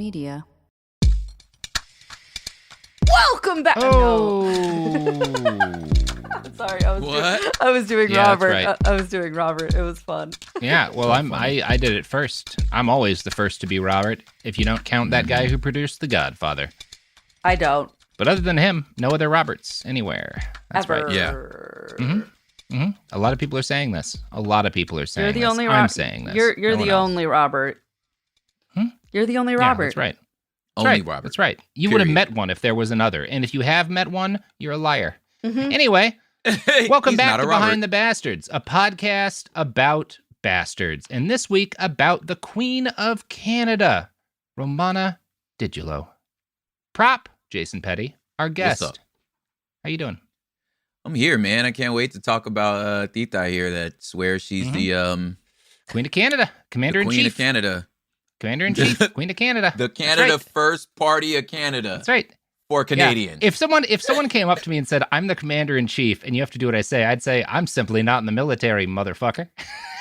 Media. Welcome back. Oh. Sorry, I was doing Robert. Right. I was doing Robert. It was fun. Yeah, well, I did it first. I'm always the first to be Robert, if you don't count that guy who produced The Godfather. I don't. But other than him, no other Roberts anywhere. That's Ever. right. Yeah. Mm-hmm. A lot of people are saying this. You're the only I'm saying this. You're the only Robert. You're the only Robert. Yeah, that's right. Only Robert. That's right. You would have met one if there was another. And if you have met one, you're a liar. Mm-hmm. Anyway, welcome back to Robert. Behind the Bastards, a podcast about bastards. And this week about the Queen of Canada, Romana Didulo. Prop, Jason Petty, our guest. What's up? How you doing? I'm here, man. I can't wait to talk about Tita here that swears she's the Queen of Canada, Commander-in-Chief. Queen of Canada. Commander-in-Chief, Queen of Canada. The Canada right. First Party of Canada. That's right. For Canadians. Yeah. If someone came up to me and said, I'm the Commander-in-Chief, and you have to do what I say, I'd say, I'm simply not in the military, motherfucker.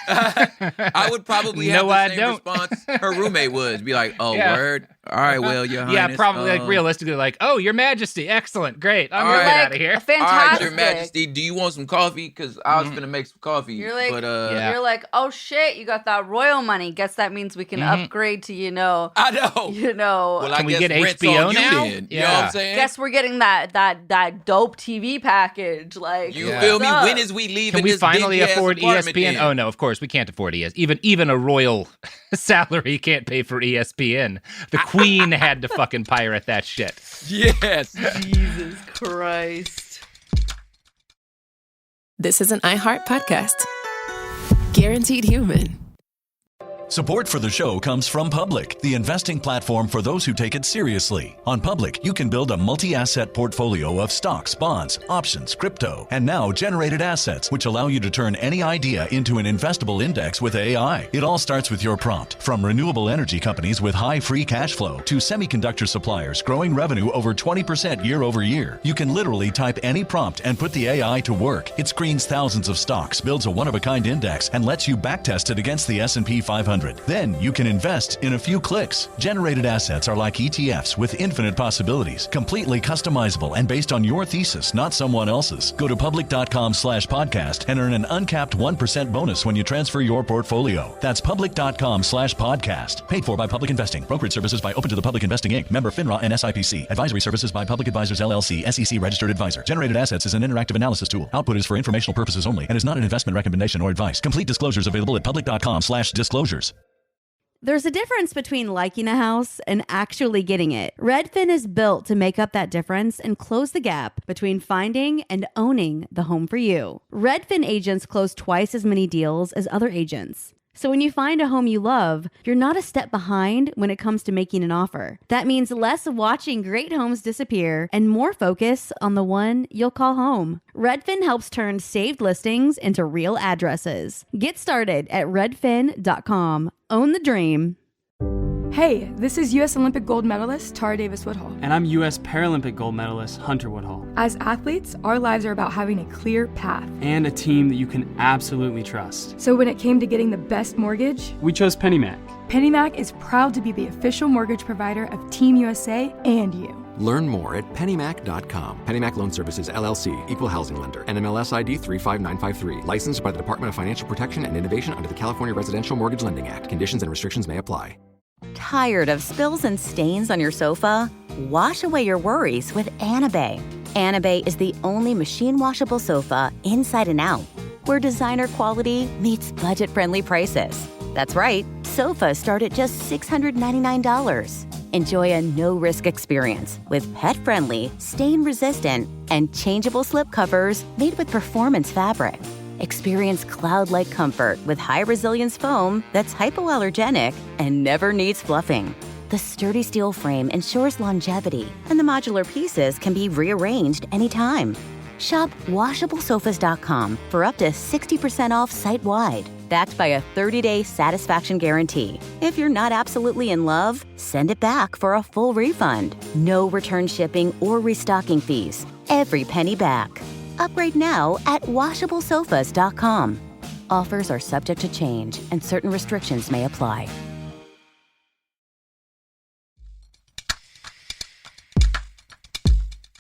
I would probably have the same response her roommate would. Be like, oh, word? All right, well, your highness. Yeah, probably like realistically like, oh, your majesty, excellent, great. I'm going to get out of here. Fantastic. All right, your majesty, do you want some coffee? Because I was going to make some coffee. You're like, oh, shit, you got that royal money. Guess that means we can upgrade to, I know. Well, can we get HBO now? Then. You know what I'm saying? Guess we're getting that dope TV package. Like, you feel me? When is we leaving? Can we this finally afford ESPN? Then? Oh no, of course we can't afford ESPN. Even a royal salary can't pay for ESPN. The Queen had to fucking pirate that shit. Yes. Jesus Christ. This is an iHeart podcast. Guaranteed human. Support for the show comes from Public, the investing platform for those who take it seriously. On Public, you can build a multi-asset portfolio of stocks, bonds, options, crypto, and now generated assets, which allow you to turn any idea into an investable index with AI. It all starts with your prompt. From renewable energy companies with high free cash flow to semiconductor suppliers growing revenue over 20% year over year, you can literally type any prompt and put the AI to work. It screens thousands of stocks, builds a one-of-a-kind index, and lets you backtest it against the S&P 500. Then you can invest in a few clicks. Generated assets are like ETFs with infinite possibilities, completely customizable and based on your thesis, not someone else's. Go to public.com/podcast and earn an uncapped 1% bonus when you transfer your portfolio. That's public.com/podcast. Paid for by Public Investing. Brokerage services by Open to the Public Investing Inc. Member FINRA and SIPC. Advisory services by Public Advisors LLC, SEC registered advisor. Generated assets is an interactive analysis tool. Output is for informational purposes only and is not an investment recommendation or advice. Complete disclosures available at public.com/disclosures. There's a difference between liking a house and actually getting it. Redfin is built to make up that difference and close the gap between finding and owning the home for you. Redfin agents close twice as many deals as other agents. So when you find a home you love, you're not a step behind when it comes to making an offer. That means less watching great homes disappear and more focus on the one you'll call home. Redfin helps turn saved listings into real addresses. Get started at redfin.com. Own the dream. Hey, this is U.S. Olympic gold medalist Tara Davis Woodhull. And I'm U.S. Paralympic gold medalist Hunter Woodhull. As athletes, our lives are about having a clear path. And a team that you can absolutely trust. So when it came to getting the best mortgage, we chose PennyMac. PennyMac is proud to be the official mortgage provider of Team USA and you. Learn more at pennymac.com. PennyMac Loan Services, LLC, Equal Housing Lender, NMLS ID 35953. Licensed by the Department of Financial Protection and Innovation under the California Residential Mortgage Lending Act. Conditions and restrictions may apply. Tired of spills and stains on your sofa? Wash away your worries with Anabay. Anabay is the only machine washable sofa inside and out, where designer quality meets budget-friendly prices. That's right, sofas start at just $699. Enjoy a no-risk experience with pet-friendly, stain-resistant, and changeable slip covers made with performance fabric. Experience cloud-like comfort with high-resilience foam that's hypoallergenic and never needs fluffing. The sturdy steel frame ensures longevity, and the modular pieces can be rearranged anytime. Shop WashableSofas.com for up to 60% off site-wide, backed by a 30-day satisfaction guarantee. If you're not absolutely in love, send it back for a full refund. No return shipping or restocking fees. Every penny back. Upgrade now at WashableSofas.com. Offers are subject to change, and certain restrictions may apply.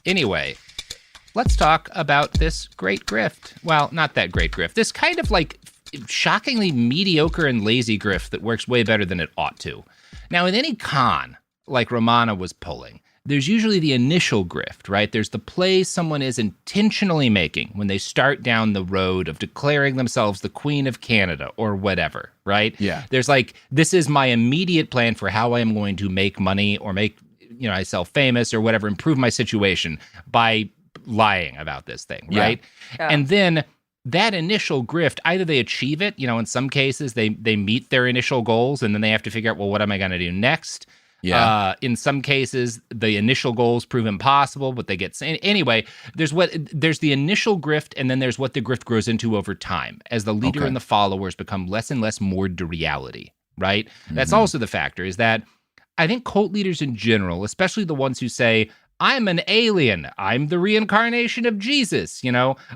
Anyway, let's talk about this great grift. Well, not that great grift. This kind of like shockingly mediocre and lazy grift that works way better than it ought to. Now, in any con, like Romana was pulling, there's usually the initial grift, right? There's the play someone is intentionally making when they start down the road of declaring themselves the Queen of Canada or whatever, right? Yeah. There's like, this is my immediate plan for how I am going to make money or make, myself famous or whatever, improve my situation by lying about this thing, right? Yeah. And then that initial grift, either they achieve it, in some cases they meet their initial goals and then they have to figure out, well, what am I going to do next? Yeah. In some cases, the initial goals prove impossible, but they get anyway. There's the initial grift, and then there's what the grift grows into over time as the leader and the followers become less and less moored to reality. Right. That's also the factor. Is that I think cult leaders in general, especially the ones who say, I'm an alien, I'm the reincarnation of Jesus,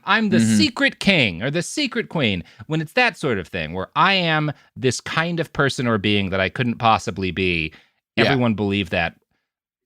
I'm the secret king or the secret queen. When it's that sort of thing where I am this kind of person or being that I couldn't possibly be. Everyone believed that.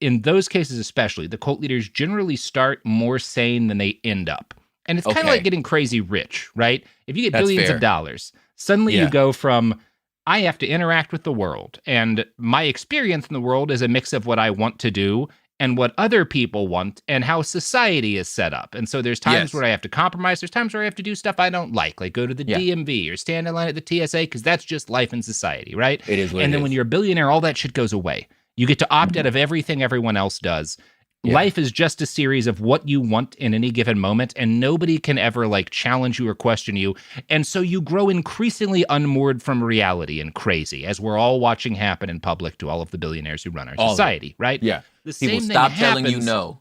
In those cases especially, the cult leaders generally start more sane than they end up. And it's kind of like getting crazy rich, right? If you get billions of dollars, suddenly you go from, I have to interact with the world. And my experience in the world is a mix of what I want to do and what other people want and how society is set up. And so there's times where I have to compromise. There's times where I have to do stuff I don't like go to the DMV or stand in line at the TSA, because that's just life in society, right? It is what And it then is. when you're a billionaire, all that shit goes away. You get to opt out of everything everyone else does. Yeah. Life is just a series of what you want in any given moment, and nobody can ever challenge you or question you. And so you grow increasingly unmoored from reality and crazy, as we're all watching happen in public to all of the billionaires who run our society, right? Yeah. The People same stop thing telling happens, you no.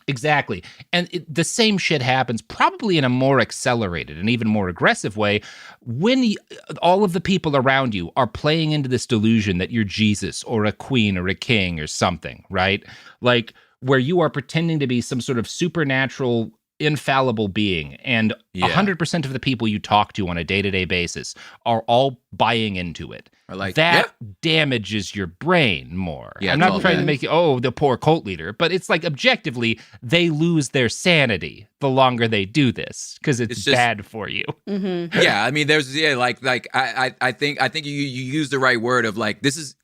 Exactly. And the same shit happens probably in a more accelerated and even more aggressive way when all of the people around you are playing into this delusion that you're Jesus or a queen or a king or something, right? Like where you are pretending to be some sort of supernatural, infallible being, and 100% of the people you talk to on a day-to-day basis are all buying into it. That damages your brain more. Yeah, I'm not trying to make you, the poor cult leader, but it's objectively, they lose their sanity the longer they do this because it's just bad for you. Mm-hmm. Yeah, I mean, there's I think you use the right word of it's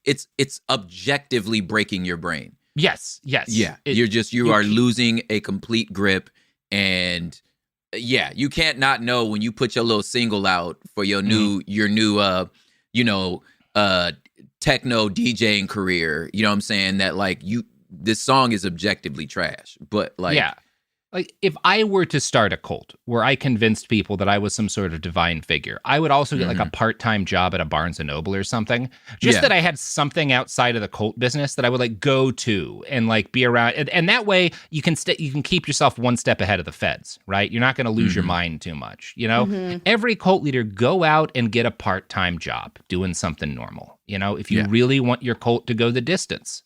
objectively breaking your brain. Yes. Yeah, you are losing a complete grip, and you can't not know when you put your little single out for your new techno DJing career. You know what I'm saying? That this song is objectively trash, but if I were to start a cult where I convinced people that I was some sort of divine figure, I would also get a part-time job at a Barnes & Noble or something. Just that I had something outside of the cult business that I would go to and be around. And that way you can keep yourself one step ahead of the feds, right? You're not going to lose your mind too much, Every cult leader, go out and get a part-time job doing something normal, if you really want your cult to go the distance.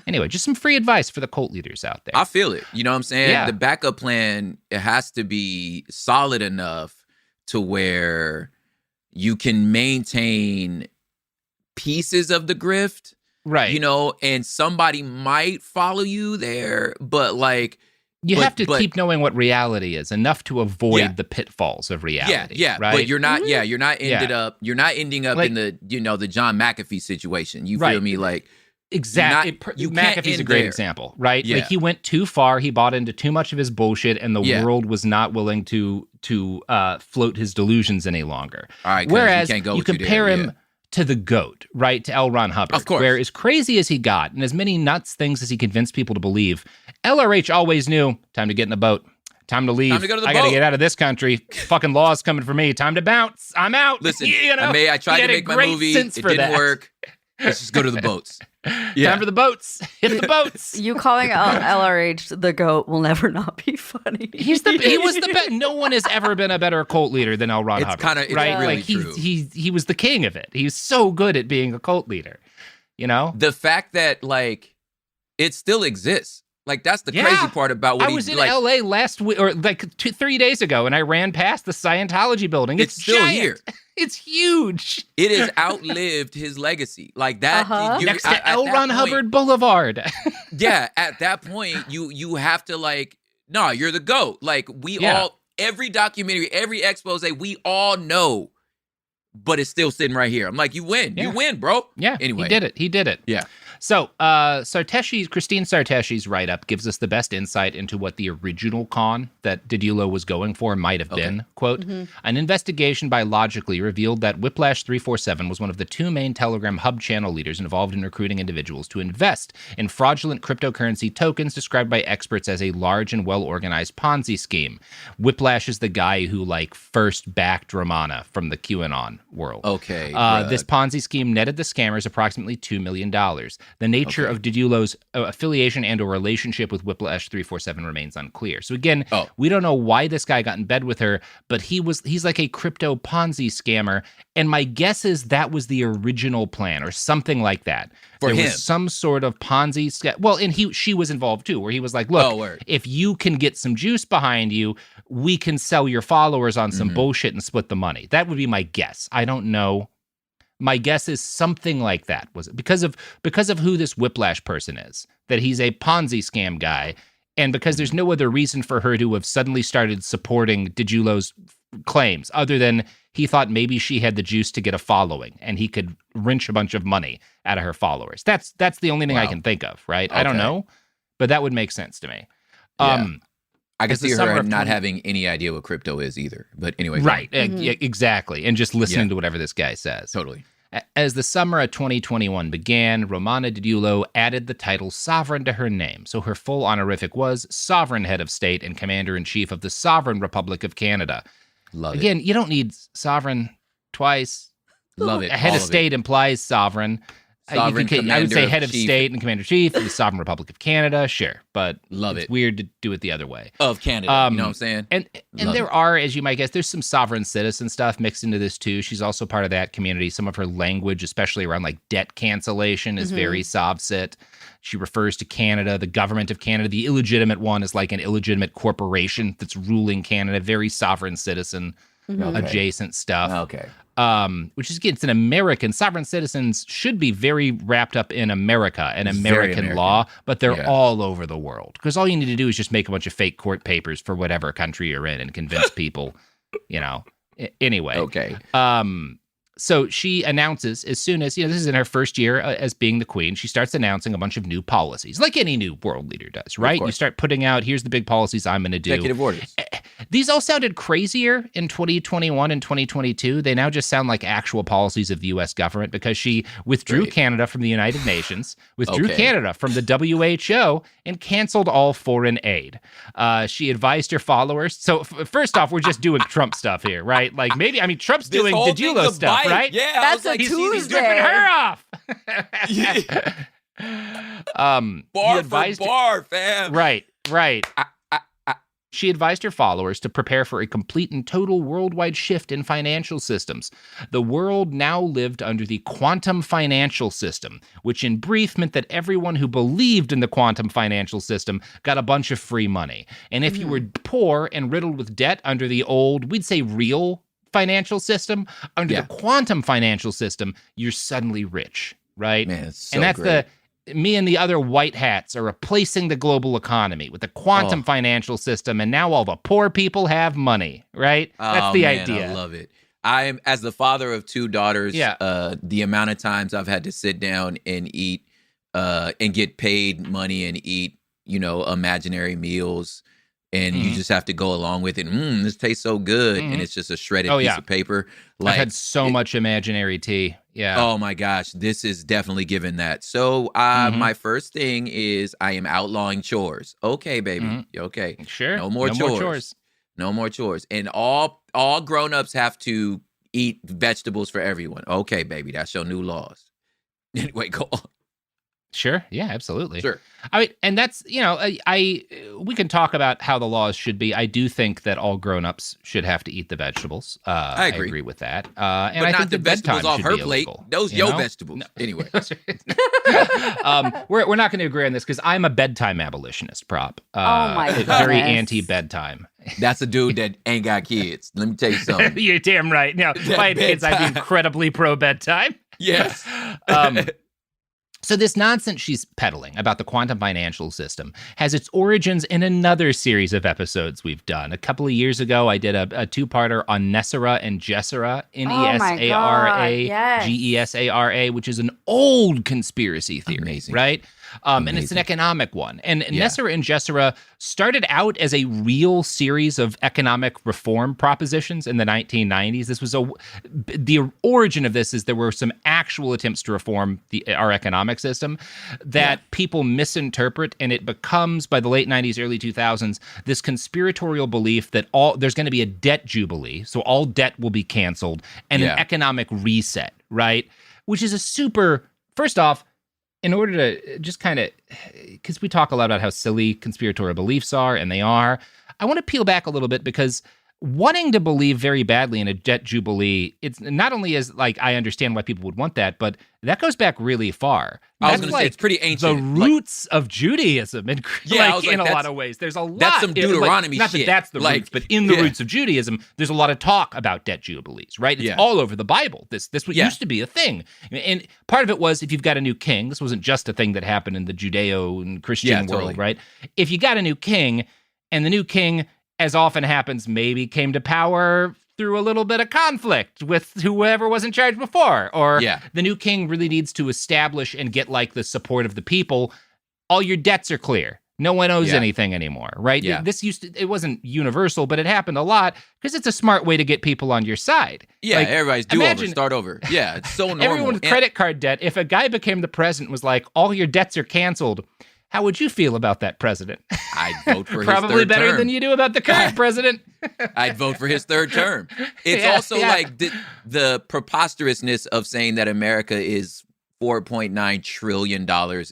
Anyway, just some free advice for the cult leaders out there. I feel it. You know what I'm saying? Yeah. The backup plan, it has to be solid enough to where you can maintain pieces of the grift. Right. And somebody might follow you there, but you have to keep knowing what reality is enough to avoid the pitfalls of reality. Yeah. Right? But you're not you're not ending up in the the John McAfee situation. You feel me? Exactly. McAfee's a great example, right? Yeah. He went too far. He bought into too much of his bullshit, and the world was not willing to float his delusions any longer. All right. Whereas you compare him to the GOAT, right? To L. Ron Hubbard. Of course. Where as crazy as he got, and as many nuts things as he convinced people to believe, LRH always knew, time to get in the boat. Time to leave. Time to go to the I got to get out of this country. Fucking law's coming for me. Time to bounce. I'm out. Listen, I tried to make my movie. It didn't work. Let's just go to the boats. Time for the boats. Hit the boats. You calling LRH the GOAT will never not be funny. He was the best. No one has ever been a better cult leader than L. Ron Hubbard. It's right? really true. He was the king of it. He's so good at being a cult leader. The fact that it still exists. That's the crazy part about what I was in LA last week or 3 days ago, and I ran past the Scientology building. It's still giant. here. It's huge. It has outlived his legacy. Like that. Next to L. Ron Hubbard Boulevard. Yeah, at that point, you have to like, nah, you're the GOAT. Like every documentary, every expose, we all know, but it's still sitting right here. I'm like, you win. You win, bro. Yeah, anyway. He did it. Yeah. So Christine Sarteshi's write-up gives us the best insight into what the original con that Didulo was going for might have been. Quote, an investigation by Logically revealed that Whiplash 347 was one of the two main Telegram hub channel leaders involved in recruiting individuals to invest in fraudulent cryptocurrency tokens described by experts as a large and well-organized Ponzi scheme. Whiplash is the guy who first backed Romana from the QAnon world. Okay. This Ponzi scheme netted the scammers approximately $2 million. The nature of Didulo's affiliation and or relationship with Whiplash 347 remains unclear. So again, we don't know why this guy got in bed with her, but he's like a crypto Ponzi scammer. And my guess is that was the original plan or something like that. There was some sort of Ponzi. And she was involved too, where he was like, look, if you can get some juice behind you, we can sell your followers on some bullshit and split the money. That would be my guess. I don't know. My guess is something like that. Was it because of who this Whiplash person is, that he's a Ponzi scam guy, and because there's no other reason for her to have suddenly started supporting Didulo's claims other than he thought maybe she had the juice to get a following and he could wrench a bunch of money out of her followers. That's the only thing I can think of, right? Okay. I don't know, but that would make sense to me. Yeah. I can see her not having any idea what crypto is either. But anyway. Right. Exactly. And just listening to whatever this guy says. Totally. As the summer of 2021 began, Romana Didulo added the title Sovereign to her name. So her full honorific was Sovereign Head of State and Commander-in-Chief of the Sovereign Republic of Canada. Love it. Again, you don't need sovereign twice. Love it. A head of state implies sovereign. Sovereign I would say head of state and commander-in-chief of the Sovereign Republic of Canada, sure, but it's weird to do it the other way. Of Canada, you know what I'm saying? And there are, as you might guess, there's some sovereign citizen stuff mixed into this too. She's also part of that community. Some of her language, especially around debt cancellation, is very Sovcit. She refers to Canada, the government of Canada. The illegitimate one is like an illegitimate corporation that's ruling Canada, very sovereign citizen adjacent stuff. Okay. Which is, again, it's an American. Sovereign citizens should be very wrapped up in America and American law, but they're all over the world. Because all you need to do is just make a bunch of fake court papers for whatever country you're in and convince people, Anyway. Okay. So she announces, as soon as, this is in her first year as being the queen, she starts announcing a bunch of new policies, like any new world leader does, right? You start putting out, here's the big policies I'm going to do. Executive orders. These all sounded crazier in 2021 and 2022. They now just sound like actual policies of the U.S. government because she withdrew Canada from the United Nations, withdrew Canada from the WHO, and canceled all foreign aid. She advised her followers. So first off, we're just doing Trump stuff here, right? Trump's doing Didulo stuff. Right? Yeah, that's a Tuesday. He's ripping her off. Bar for bar, fam. Right. She advised her followers to prepare for a complete and total worldwide shift in financial systems. The world now lived under the quantum financial system, which in brief meant that everyone who believed in the quantum financial system got a bunch of free money. And if you were poor and riddled with debt under the old, we'd say real financial system, under the quantum financial system, you're suddenly rich, right? Man, it's so and that's great. Me and the other white hats are replacing the global economy with the quantum financial system, and now all the poor people have money, right? That's the idea. I love it. I am, as the father of two daughters, the amount of times I've had to sit down and eat and get paid money and eat, imaginary meals. And you just have to go along with it. This tastes so good. And it's just a shredded piece of paper. I've had so much imaginary tea. Yeah. Oh, my gosh. This is definitely given that. So my first thing is I am outlawing chores. Okay, baby. Okay. Sure. No more chores. No more chores. And all grown-ups have to eat vegetables for everyone. Okay, baby. That's your new laws. Anyway, go on. Sure. Yeah, absolutely. Sure. I mean, and that's, we can talk about how the laws should be. I do think that all grown-ups should have to eat the vegetables. I agree with that. And but I not think the vegetables off her plate. Those your vegetables. No. Anyway. We're not going to agree on this because I'm a bedtime abolitionist, Prop. Oh my goodness. Very anti-bedtime. That's a dude that ain't got kids. Let me tell you something. You're damn right. Now, if I had kids, I'd be incredibly pro-bedtime. Yes. So this nonsense she's peddling about the quantum financial system has its origins in another series of episodes we've done. A couple of years ago, I did a two-parter on Nessara and Gessara, Nesara, yes. Gesara, which is an old conspiracy theory, Amazing. Right? And it's an economic one. And Nessara and Gessara started out as a real series of economic reform propositions in the 1990s. This was the origin of this is there were some actual attempts to reform our economic system that people misinterpret, and it becomes, by the late 90s, early 2000s, this conspiratorial belief that there's going to be a debt jubilee, so all debt will be canceled, and an economic reset, right? Which is a super, first off, in order to just kind of, because we talk a lot about how silly conspiratorial beliefs are, and they are, I want to peel back a little bit because wanting to believe very badly in a debt jubilee, it's not only as like I understand why people would want that, but that goes back really far. I was going to say it's pretty ancient. The roots of Judaism, in a lot of ways. There's a lot. That's some Deuteronomy not shit. That that's the roots, but in the roots of Judaism, there's a lot of talk about debt jubilees, right? It's all over the Bible. This used to be a thing, and part of it was if you've got a new king. This wasn't just a thing that happened in the Judeo and Christian world, right? If you got a new king, and the new king, as often happens, maybe came to power through a little bit of conflict with whoever was in charge before. Or the new king really needs to establish and get like the support of the people. All your debts are clear. No one owes anything anymore, right? Yeah. It wasn't universal, but it happened a lot because it's a smart way to get people on your side. Yeah, like, everybody's do-over, start over. Yeah, it's so normal. Everyone with credit card debt, if a guy became the president was like, all your debts are canceled, how would you feel about that president? I'd vote for his Probably third better term. than you do about the current president. I'd vote for his third term. It's also like the preposterousness of saying that America is $4.9 trillion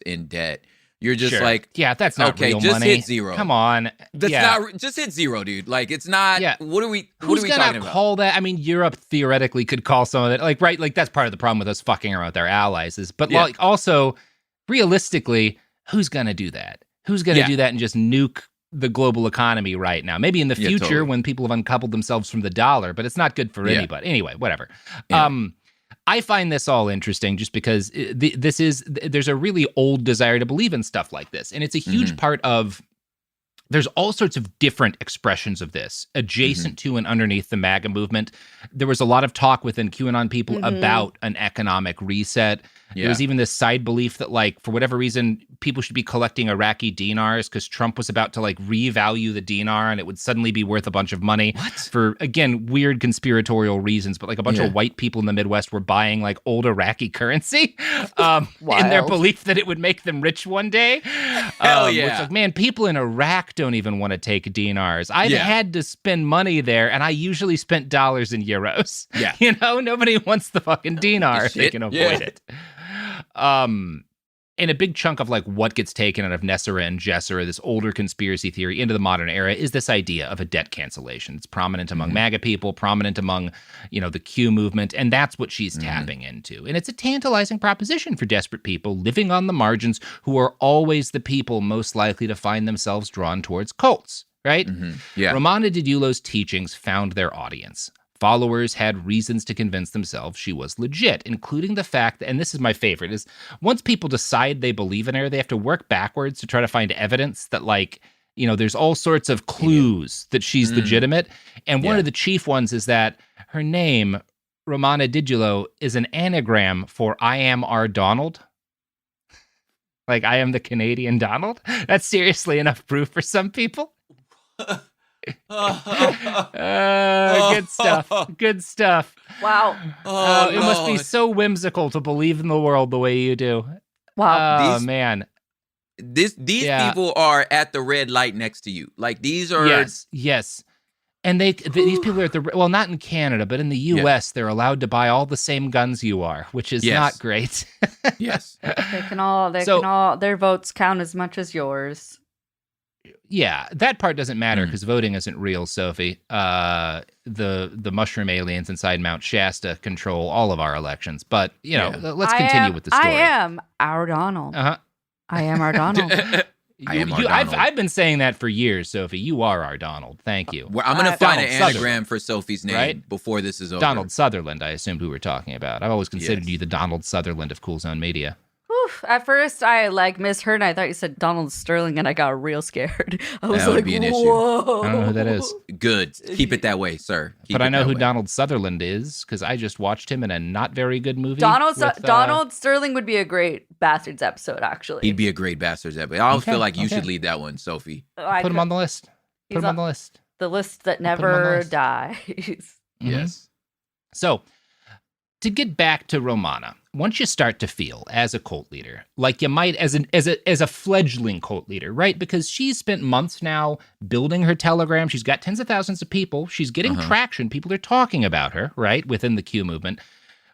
in debt. You're just like, that's not okay, real just money. hit zero. Come on. That's not just hit zero, dude. Like it's not. Yeah. What are we Who's talking gonna about? call that? I mean, Europe theoretically could call some of it, like, right? Like that's part of the problem with us fucking around with our allies but like also realistically, who's gonna do that? Who's gonna do that and just nuke the global economy right now? Maybe in the future when people have uncoupled themselves from the dollar, but it's not good for anybody. Anyway, whatever. Yeah. I find this all interesting just because there's a really old desire to believe in stuff like this. And it's a huge part of, there's all sorts of different expressions of this adjacent to and underneath the MAGA movement. There was a lot of talk within QAnon people about an economic reset. There was even this side belief that, like, for whatever reason, people should be collecting Iraqi dinars because Trump was about to, like, revalue the dinar and it would suddenly be worth a bunch of money for, again, weird conspiratorial reasons. But, like, a bunch of white people in the Midwest were buying, like, old Iraqi currency in their belief that it would make them rich one day. Hell yeah. Which, like, man, people in Iraq don't even want to take dinars. I've had to spend money there, and I usually spent dollars and euros. Yeah. You know, nobody wants the fucking dinar if they can avoid it. And a big chunk of like what gets taken out of Nessara and Gessara, this older conspiracy theory into the modern era, is this idea of a debt cancellation. It's prominent among MAGA people, prominent among, the Q movement, and that's what she's tapping into. And it's a tantalizing proposition for desperate people living on the margins who are always the people most likely to find themselves drawn towards cults, right? Yeah. Romana Didulo's teachings found their audience. Followers had reasons to convince themselves she was legit, including the fact that, and this is my favorite, is once people decide they believe in her, they have to work backwards to try to find evidence that, like, there's all sorts of clues that she's legitimate. And one of the chief ones is that her name, Romana Didulo, is an anagram for I am our Donald. Like, I am the Canadian Donald. That's seriously enough proof for some people. Good stuff. Wow. It must be so whimsical to believe in the world the way you do. Wow. Man. These people are at the red light next to you. Like, these are... Yes. And these people are at not in Canada, but in the U.S., they're allowed to buy all the same guns you are, which is not great. Yes. Their votes count as much as yours. Yeah, that part doesn't matter because voting isn't real, Sophie. The mushroom aliens inside Mount Shasta control all of our elections. But, let's continue with the story. I am our Donald. Uh-huh. I am our Donald. I've been saying that for years, Sophie. You are our Donald. Thank you. I'm going to find an anagram Sutherland, for Sophie's name before this is over. Donald Sutherland, I assumed who we're talking about. I've always considered you the Donald Sutherland of Cool Zone Media. At first, I misheard, and I thought you said Donald Sterling, and I got real scared. I was that would be an issue. Whoa. I don't know who that is. Good. Keep it that way, sir. But I know who Donald Sutherland is because I just watched him in a not very good movie. Donald Sterling would be a great Bastards episode, actually. He'd be a great Bastards episode. I feel like you should lead that one, Sophie. Put him on the list. Put him on the list. The list that never dies. Yes. So, to get back to Romana, once you start to feel as a cult leader, like you might as a fledgling cult leader, right? Because she's spent months now building her Telegram. She's got tens of thousands of people. She's getting traction. People are talking about her, right, within the Q movement.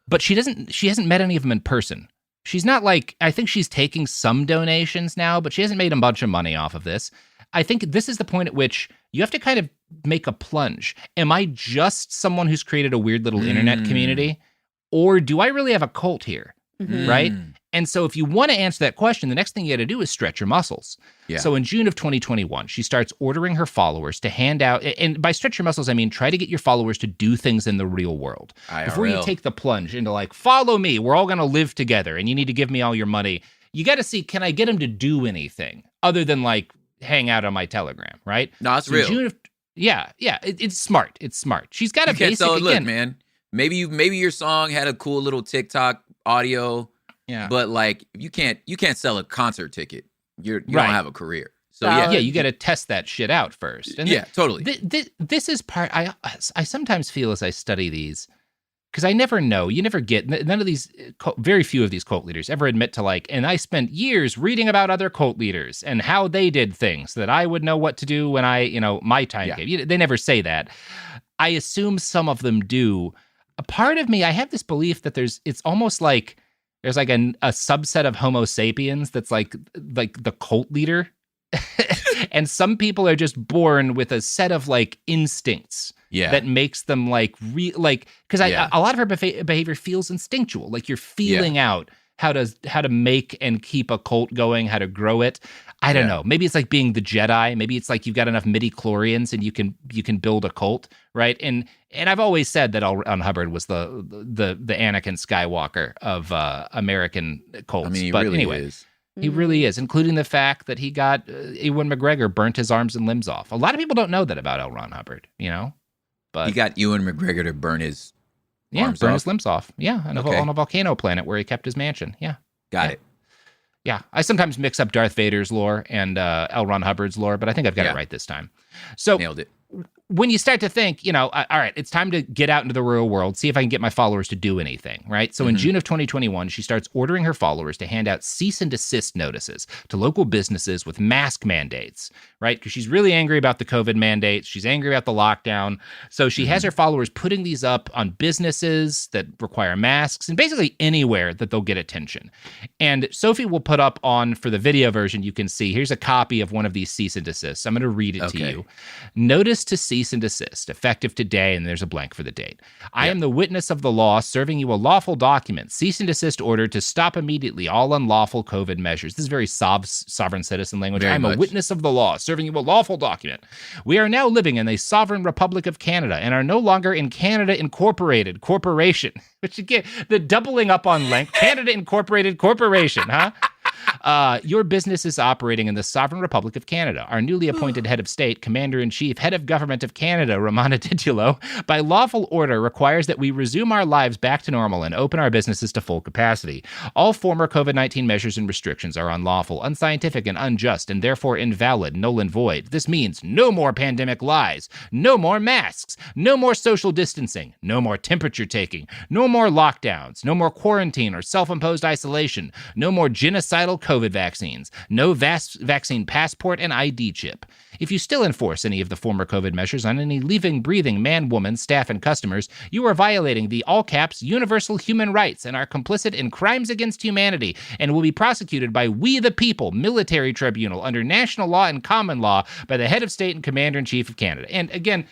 But she hasn't met any of them in person. She's not I think she's taking some donations now, but she hasn't made a bunch of money off of this. I think this is the point at which you have to kind of make a plunge. Am I just someone who's created a weird little internet community? Or do I really have a cult here, right? And so if you want to answer that question, the next thing you got to do is stretch your muscles. Yeah. So in June of 2021, she starts ordering her followers to hand out, and by stretch your muscles, I mean try to get your followers to do things in the real world. IRL. Before you take the plunge into follow me, we're all going to live together, and you need to give me all your money. You got to see, can I get them to do anything other than hang out on my Telegram, right? No, it's real. June of, it's smart. It's smart. She's got a basic, look, man. Maybe your song had a cool little TikTok audio, but you can't sell a concert ticket. You don't have a career. So you got to test that shit out first. And totally. This is part I sometimes feel as I study these, because I never know. You never get none of these. Very few of these cult leaders ever admit to And I spent years reading about other cult leaders and how they did things so that I would know what to do when my time came. They never say that. I assume some of them do. A part of me, I have this belief that it's almost like there's a subset of Homo sapiens that's like the cult leader. And some people are just born with a set of instincts that makes them because a lot of her behavior feels instinctual. You're feeling out how to make and keep a cult going, how to grow it. I don't know. Maybe it's like being the Jedi. Maybe it's you've got enough midi-chlorians and you can build a cult, right? And I've always said that L. Ron Hubbard was the Anakin Skywalker of American cults. I mean, he really is, including the fact that he got Ewan McGregor burnt his arms and limbs off. A lot of people don't know that about L. Ron Hubbard, But he got Ewan McGregor to burn his his limbs off. Yeah, on a volcano planet where he kept his mansion. Yeah. Got it. Yeah, I sometimes mix up Darth Vader's lore and L. Ron Hubbard's lore, but I think I've got it right this time. So nailed it. When you start to think, all right, it's time to get out into the real world, see if I can get my followers to do anything, right? So in June of 2021, she starts ordering her followers to hand out cease and desist notices to local businesses with mask mandates, right? Because she's really angry about the COVID mandates. She's angry about the lockdown. So she has her followers putting these up on businesses that require masks and basically anywhere that they'll get attention. And Sophie will put up for the video version, you can see, here's a copy of one of these cease and desists. I'm going to read it to you. Notice to cease and desist, effective today, and there's a blank for the date. I am the witness of the law, serving you a lawful document. Cease and desist order to stop immediately all unlawful COVID measures. This is very sovereign citizen language. I am a witness of the law, serving you a lawful document. We are now living in a sovereign Republic of Canada and are no longer in Canada Incorporated Corporation. Which again, the doubling up on length. Canada Incorporated Corporation, huh? Your business is operating in the Sovereign Republic of Canada. Our newly appointed head of state, Commander-in-Chief, Head of Government of Canada, Romana Didulo, by lawful order requires that we resume our lives back to normal and open our businesses to full capacity. All former COVID-19 measures and restrictions are unlawful, unscientific, and unjust, and therefore invalid, null and void. This means no more pandemic lies, no more masks, no more social distancing, no more temperature taking, no more lockdowns, no more quarantine or self-imposed isolation, no more genocidal COVID COVID vaccines, no vaccine passport and ID chip. If you still enforce any of the former COVID measures on any living, breathing man, woman, staff, and customers, you are violating the all caps universal human rights and are complicit in crimes against humanity and will be prosecuted by we the people military tribunal under national law and common law by the head of state and commander-in-chief of Canada. And again,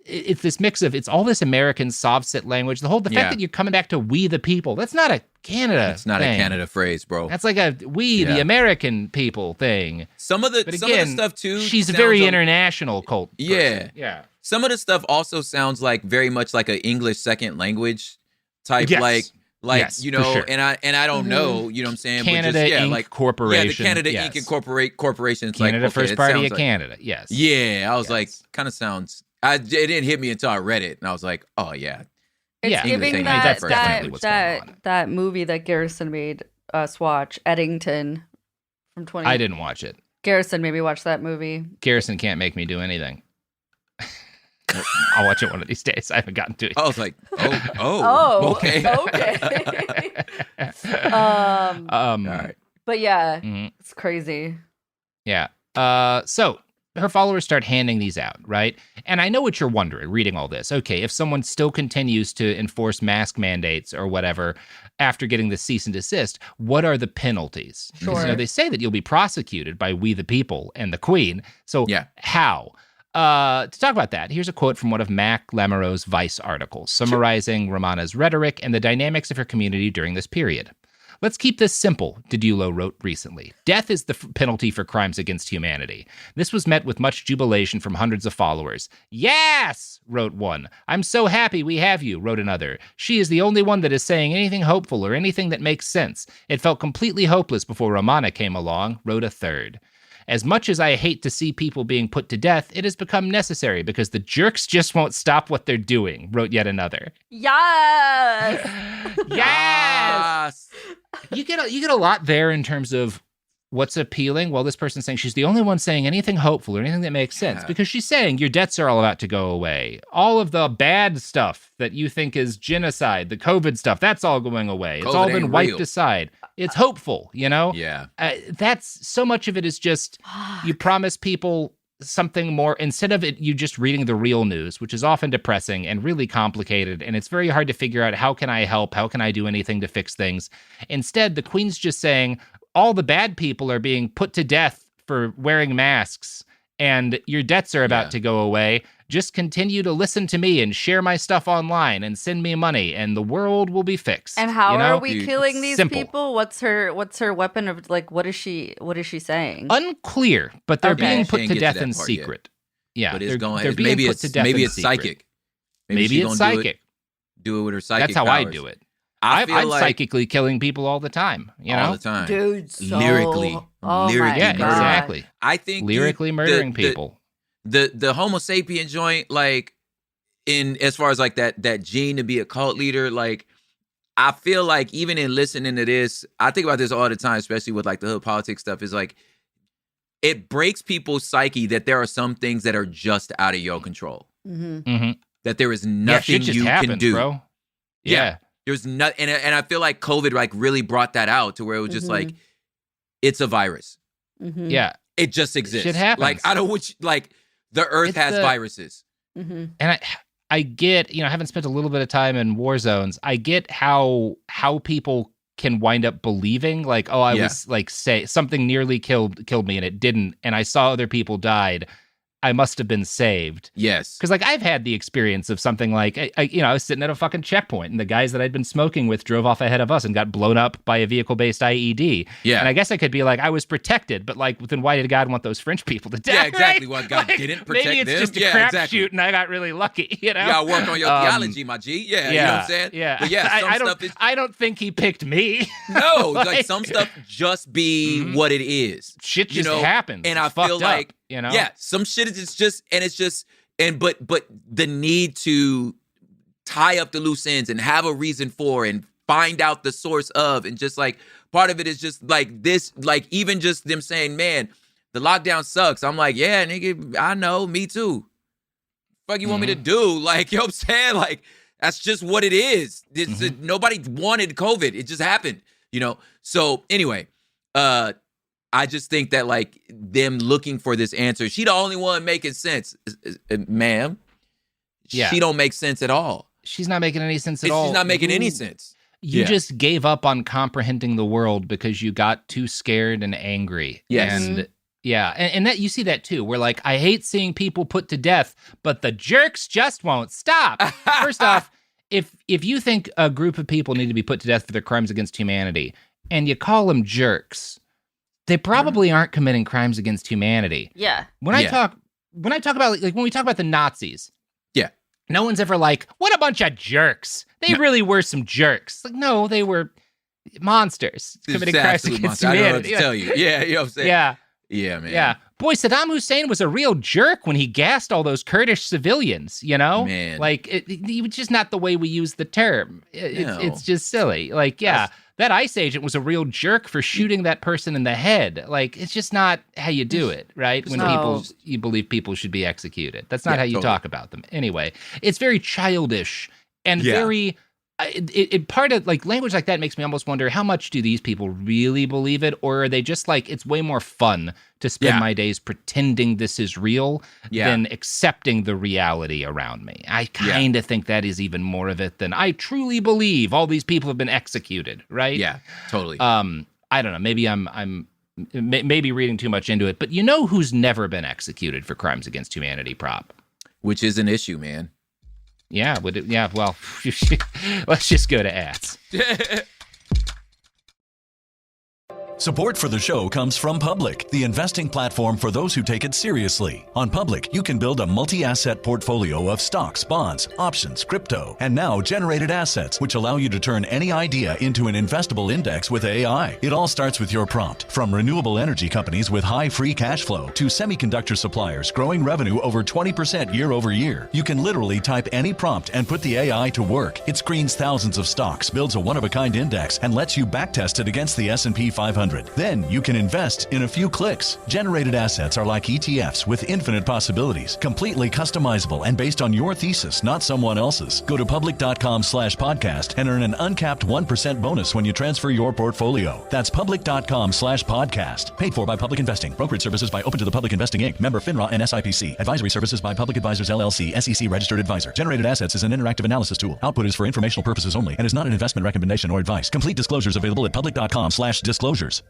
it's this mix of, it's all this American soft sit language. The fact that you're coming back to we the people, that's not a Canada It's not thing. a Canada phrase, bro. That's like a the American people thing. Some of the stuff too. She's a very international cult person. Yeah. Yeah. Some of the stuff also sounds like very much like an English second language type, Yes. you know, sure. and I don't know, you know what I'm saying? Canada but just, Inc. Corporation. Yeah, the Canada Inc. and Corporation. It's Canada like, okay, First Party sounds of like, Canada. Yes. Yeah, I was like, kind of sounds. It didn't hit me until I read it, and I was like, oh yeah. It's giving English that ain't definitely what's going on. that movie that Garrison made us watch, Eddington, from 20. I didn't watch it. Garrison made me watch that movie. Garrison can't make me do anything. I'll watch it one of these days. I haven't gotten to it. I was like, okay. Okay. All right. But yeah, Mhm. it's crazy. Yeah. So her followers start handing these out, right? And I know what you're wondering, reading all this. Okay, if someone still continues to enforce mask mandates or whatever after getting the cease and desist, what are the penalties? Sure. Because, they'll say that you'll be prosecuted by we the people and the queen. So Yeah. how? To talk about that, here's a quote from one of Mac Lamoureux's Vice articles, summarizing Romana's rhetoric and the dynamics of her community during this period. Let's keep this simple, Didulo wrote recently. Death is the penalty for crimes against humanity. This was met with much jubilation from hundreds of followers. Yes, wrote one. I'm so happy we have you, wrote another. She is the only one that is saying anything hopeful or anything that makes sense. It felt completely hopeless before Romana came along, wrote a third. As much as I hate to see people being put to death, it has become necessary because the jerks just won't stop what they're doing, wrote yet another. Yes. Yes. You get a lot there in terms of what's appealing. Well, this person's saying she's the only one saying anything hopeful or anything that makes sense because she's saying your debts are all about to go away. All of the bad stuff that you think is genocide, the COVID stuff, that's all going away. It's all been wiped aside. It's hopeful, you know? Yeah. That's so much of it is just you promise people something more instead of it you just reading the real news, which is often depressing and really complicated, and it's very hard to figure out how can I help, how can I do anything to fix things. Instead, the queen's just saying all the bad people are being put to death for wearing masks and your debts are about to go away. Just continue to listen to me and share my stuff online and send me money and the world will be fixed. And how you know? are we killing these people? What's her weapon of, like, what is she saying? Unclear, but they're being put to death in part secret. Yeah, but they're being maybe put to death in it's secret. psychic. Maybe it's psychic. Do it with her psychic. That's how powers. I do it. I I'm feel like psychically killing people all the time. You know, all the time, dude. So, lyrically, oh lyrically, my yeah, God. exactly. I think Lyrically murdering people. The Homo sapien joint, like in as far as like that gene to be a cult leader, like I feel like even in listening to this, I think about this all the time, especially with like the hood politics stuff. Is like it breaks people's psyche that there are some things that are just out of your control. Mm-hmm. Mm-hmm. That there is nothing shit just you happens, can do, bro. Yeah. There's not, and I feel like COVID like really brought that out to where it was just like it's a virus. Mm-hmm. Yeah. It just exists. Shit happens. Like I don't which like the earth has viruses. Mm-hmm. And I get, I haven't spent a little bit of time in war zones. I get how people can wind up believing like, oh, I was like say something nearly killed me and it didn't, and I saw other people died. I must have been saved. Yes. Because like I've had the experience of something like, I was sitting at a fucking checkpoint and the guys that I'd been smoking with drove off ahead of us and got blown up by a vehicle-based IED. Yeah. And I guess I could be like, I was protected, but like, then why did God want those French people to die? Yeah, exactly. Right? Well, God didn't protect maybe it's them. just a crapshoot and I got really lucky, You gotta work on your theology, my G. Yeah, you know what I'm saying? Yeah. But yeah, I don't think he picked me. No, like some stuff just be what it is. Shit just happens. And it's I feel fucked like up, you know? Yeah, some shit is just but the need to tie up the loose ends and have a reason for and find out the source of, and just like part of it is just like this, like even just them saying, man, the lockdown sucks. I'm like, yeah, nigga, I know, me too. Fuck you want me to do? Like, you know what I'm saying? Like, that's just what it is. Nobody wanted COVID. It just happened, So anyway, I just think that like them looking for this answer, she the only one making sense, ma'am. Yeah. She don't make sense at all. She's not making any sense at all. She's not making any sense. You just gave up on comprehending the world because you got too scared and angry. Yes. And and that you see that too. We're like, I hate seeing people put to death, but the jerks just won't stop. First off, if you think a group of people need to be put to death for their crimes against humanity, and you call them jerks, they probably aren't committing crimes against humanity. Yeah. When I talk about like when we talk about the Nazis, no one's ever like, what a bunch of jerks. They really were some jerks. Like, no, they were monsters committing crimes against humanity. I don't know what to tell you. Yeah, you know what I'm saying? Yeah. Yeah, man. Yeah. Boy, Saddam Hussein was a real jerk when he gassed all those Kurdish civilians, you know? Man. Like, it's just not the way we use the term. It's just silly. Like, that ICE agent was a real jerk for shooting that person in the head. Like, it's just not how you do it, right? When you believe people should be executed. That's not how you talk about them. Anyway, it's very childish and very... part of like language like that makes me almost wonder how much do these people really believe it, or are they just like, it's way more fun to spend my days pretending this is real than accepting the reality around me. I kind of think that is even more of it than I truly believe all these people have been executed, right? Yeah, totally. I don't know. Maybe I'm maybe reading too much into it, but you know who's never been executed for crimes against humanity, Prop? Which is an issue, man. Yeah, well, let's just go to ads. Support for the show comes from Public, the investing platform for those who take it seriously. On Public, you can build a multi-asset portfolio of stocks, bonds, options, crypto, and now generated assets, which allow you to turn any idea into an investable index with AI. It all starts with your prompt. From renewable energy companies with high free cash flow to semiconductor suppliers growing revenue over 20% year over year, you can literally type any prompt and put the AI to work. It screens thousands of stocks, builds a one-of-a-kind index, and lets you backtest it against the S&P 500. Then you can invest in a few clicks. Generated assets are like ETFs with infinite possibilities, completely customizable and based on your thesis, not someone else's. Go to public.com/podcast and earn an uncapped 1% bonus when you transfer your portfolio. That's public.com/podcast. Paid for by Public Investing. Brokerage services by Open to the Public Investing Inc. Member FINRA and SIPC. Advisory services by Public Advisors LLC, SEC registered advisor. Generated assets is an interactive analysis tool. Output is for informational purposes only and is not an investment recommendation or advice. Complete disclosures available at public.com/disclosures.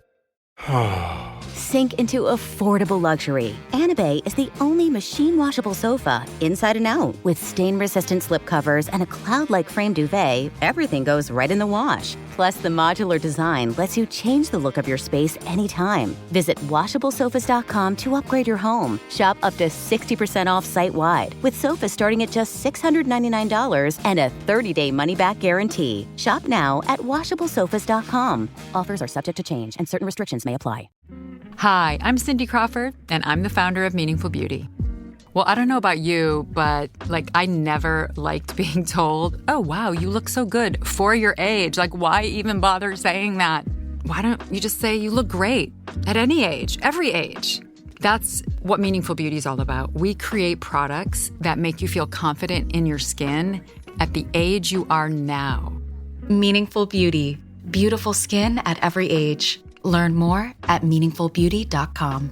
Sink into affordable luxury. Anabay is the only machine washable sofa, inside and out. With stain-resistant slip covers and a cloud-like frame duvet, everything goes right in the wash. Plus, the modular design lets you change the look of your space anytime. Visit WashableSofas.com to upgrade your home. Shop up to 60% off site-wide, with sofas starting at just $699 and a 30-day money-back guarantee. Shop now at WashableSofas.com. Offers are subject to change, and certain restrictions may apply. Hi, I'm Cindy Crawford, and I'm the founder of Meaningful Beauty. Well, I don't know about you, but I never liked being told, oh, wow, you look so good for your age. Why even bother saying that? Why don't you just say you look great at any age, every age? That's what Meaningful Beauty is all about. We create products that make you feel confident in your skin at the age you are now. Meaningful Beauty. Beautiful skin at every age. Learn more at meaningfulbeauty.com.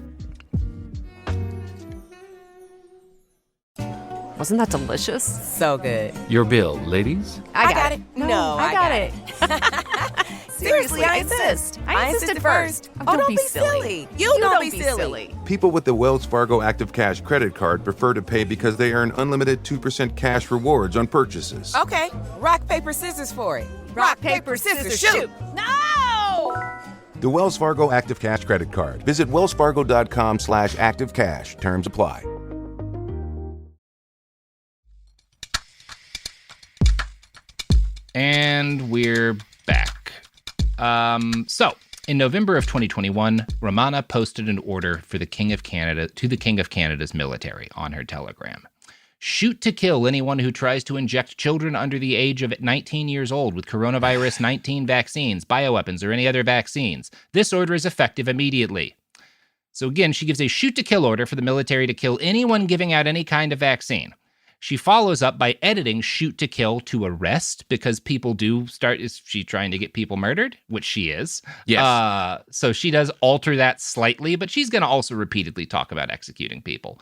Wasn't that delicious? So good. Your bill, ladies? I got it. No, I got it. Seriously, I insist. I insisted first. Oh, don't be silly. You don't be silly. People with the Wells Fargo Active Cash credit card prefer to pay because they earn unlimited 2% cash rewards on purchases. Okay, rock, paper, scissors for it. Rock, paper, scissors, shoot. No! The Wells Fargo Active Cash credit card. Visit wellsfargo.com/activecash. Terms apply. And we're back. So, in November of 2021, Romana posted an order for the King of Canada to the King of Canada's military on her Telegram. Shoot to kill anyone who tries to inject children under the age of 19 years old with coronavirus 19 vaccines, bioweapons, or any other vaccines. This order is effective immediately. So again, she gives a shoot to kill order for the military to kill anyone giving out any kind of vaccine. She follows up by editing shoot to kill to arrest, because people do start, is she trying to get people murdered? Which she is. Yes. So she does alter that slightly, but she's going to also repeatedly talk about executing people.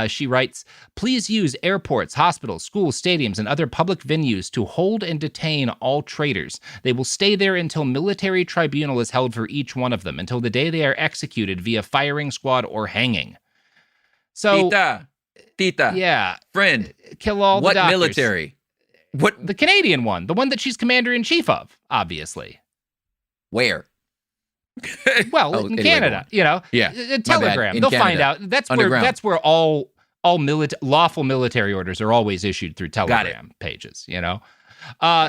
She writes, please use airports, hospitals, schools, stadiums, and other public venues to hold and detain all traitors. They will stay there until military tribunal is held for each one of them, until the day they are executed via firing squad or hanging. So, Tita. Yeah. Friend. Kill all the doctors. What military? What? The Canadian one. The one that she's commander-in-chief of, obviously. Where? Well, in Canada, you know. Yeah. Telegram. They'll find out. That's where all lawful military orders are always issued through Telegram pages, you know.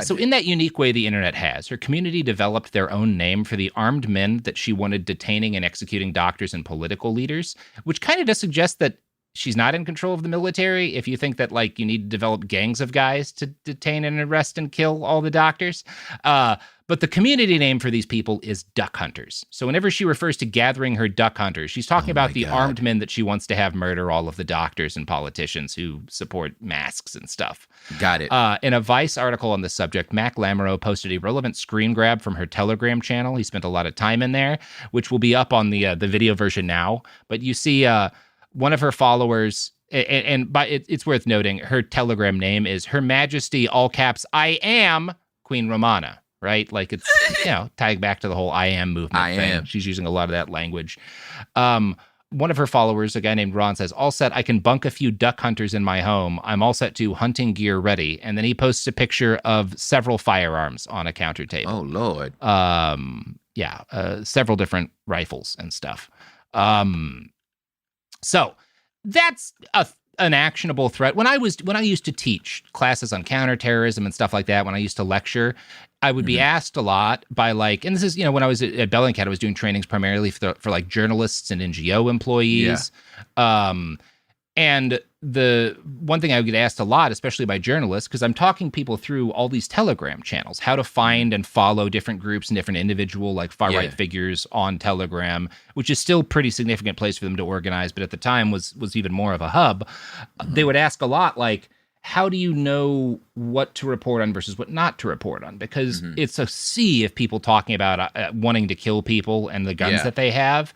So in that unique way the internet has, her community developed their own name for the armed men that she wanted detaining and executing doctors and political leaders, which kind of does suggest that she's not in control of the military if you think that, like, you need to develop gangs of guys to detain and arrest and kill all the doctors. But the community name for these people is duck hunters. So whenever she refers to gathering her duck hunters, she's talking about the armed men that she wants to have murder all of the doctors and politicians who support masks and stuff. Got it. In a Vice article on the subject, Mac Lamoureux posted a relevant screen grab from her Telegram channel. He spent a lot of time in there, which will be up on the video version now. But you see one of her followers, and it's worth noting, her Telegram name is Her Majesty, all caps, I am Queen Romana, right? Like, it's, you know, tied back to the whole I am movement thing. She's using a lot of that language. One of her followers, a guy named Ron, says, all set, I can bunk a few duck hunters in my home. I'm all set to hunting gear ready. And then he posts a picture of several firearms on a counter table. Oh, Lord. Several different rifles and stuff. So that's an actionable threat. When I used to teach classes on counterterrorism and stuff like that, when I used to lecture, I would be asked a lot by, like, and this is, you know, when I was at Bellingcat, I was doing trainings primarily for like journalists and NGO employees. And the one thing I would get asked a lot, especially by journalists, because I'm talking people through all these Telegram channels, how to find and follow different groups and different individual, like, far-right figures on Telegram, which is still a pretty significant place for them to organize, but at the time was even more of a hub. They would ask a lot, like, how do you know what to report on versus what not to report on? Because it's a sea of people talking about wanting to kill people and the guns that they have.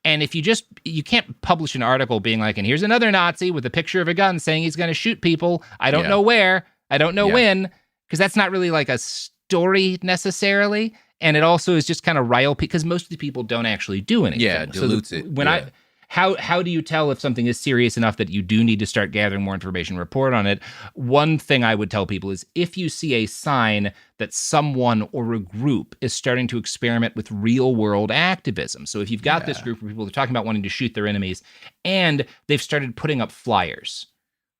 And if you can't publish an article being like, and here's another Nazi with a picture of a gun saying he's going to shoot people. I don't know where, I don't know when, because that's not really like a story necessarily. And it also is just kind of rile people, because most of the people don't actually do anything. Yeah, dilutes it. When how do you tell if something is serious enough that you do need to start gathering more information, report on it? One thing I would tell people is, if you see a sign that someone or a group is starting to experiment with real world activism. So if you've got this group where people are talking about wanting to shoot their enemies, and they've started putting up flyers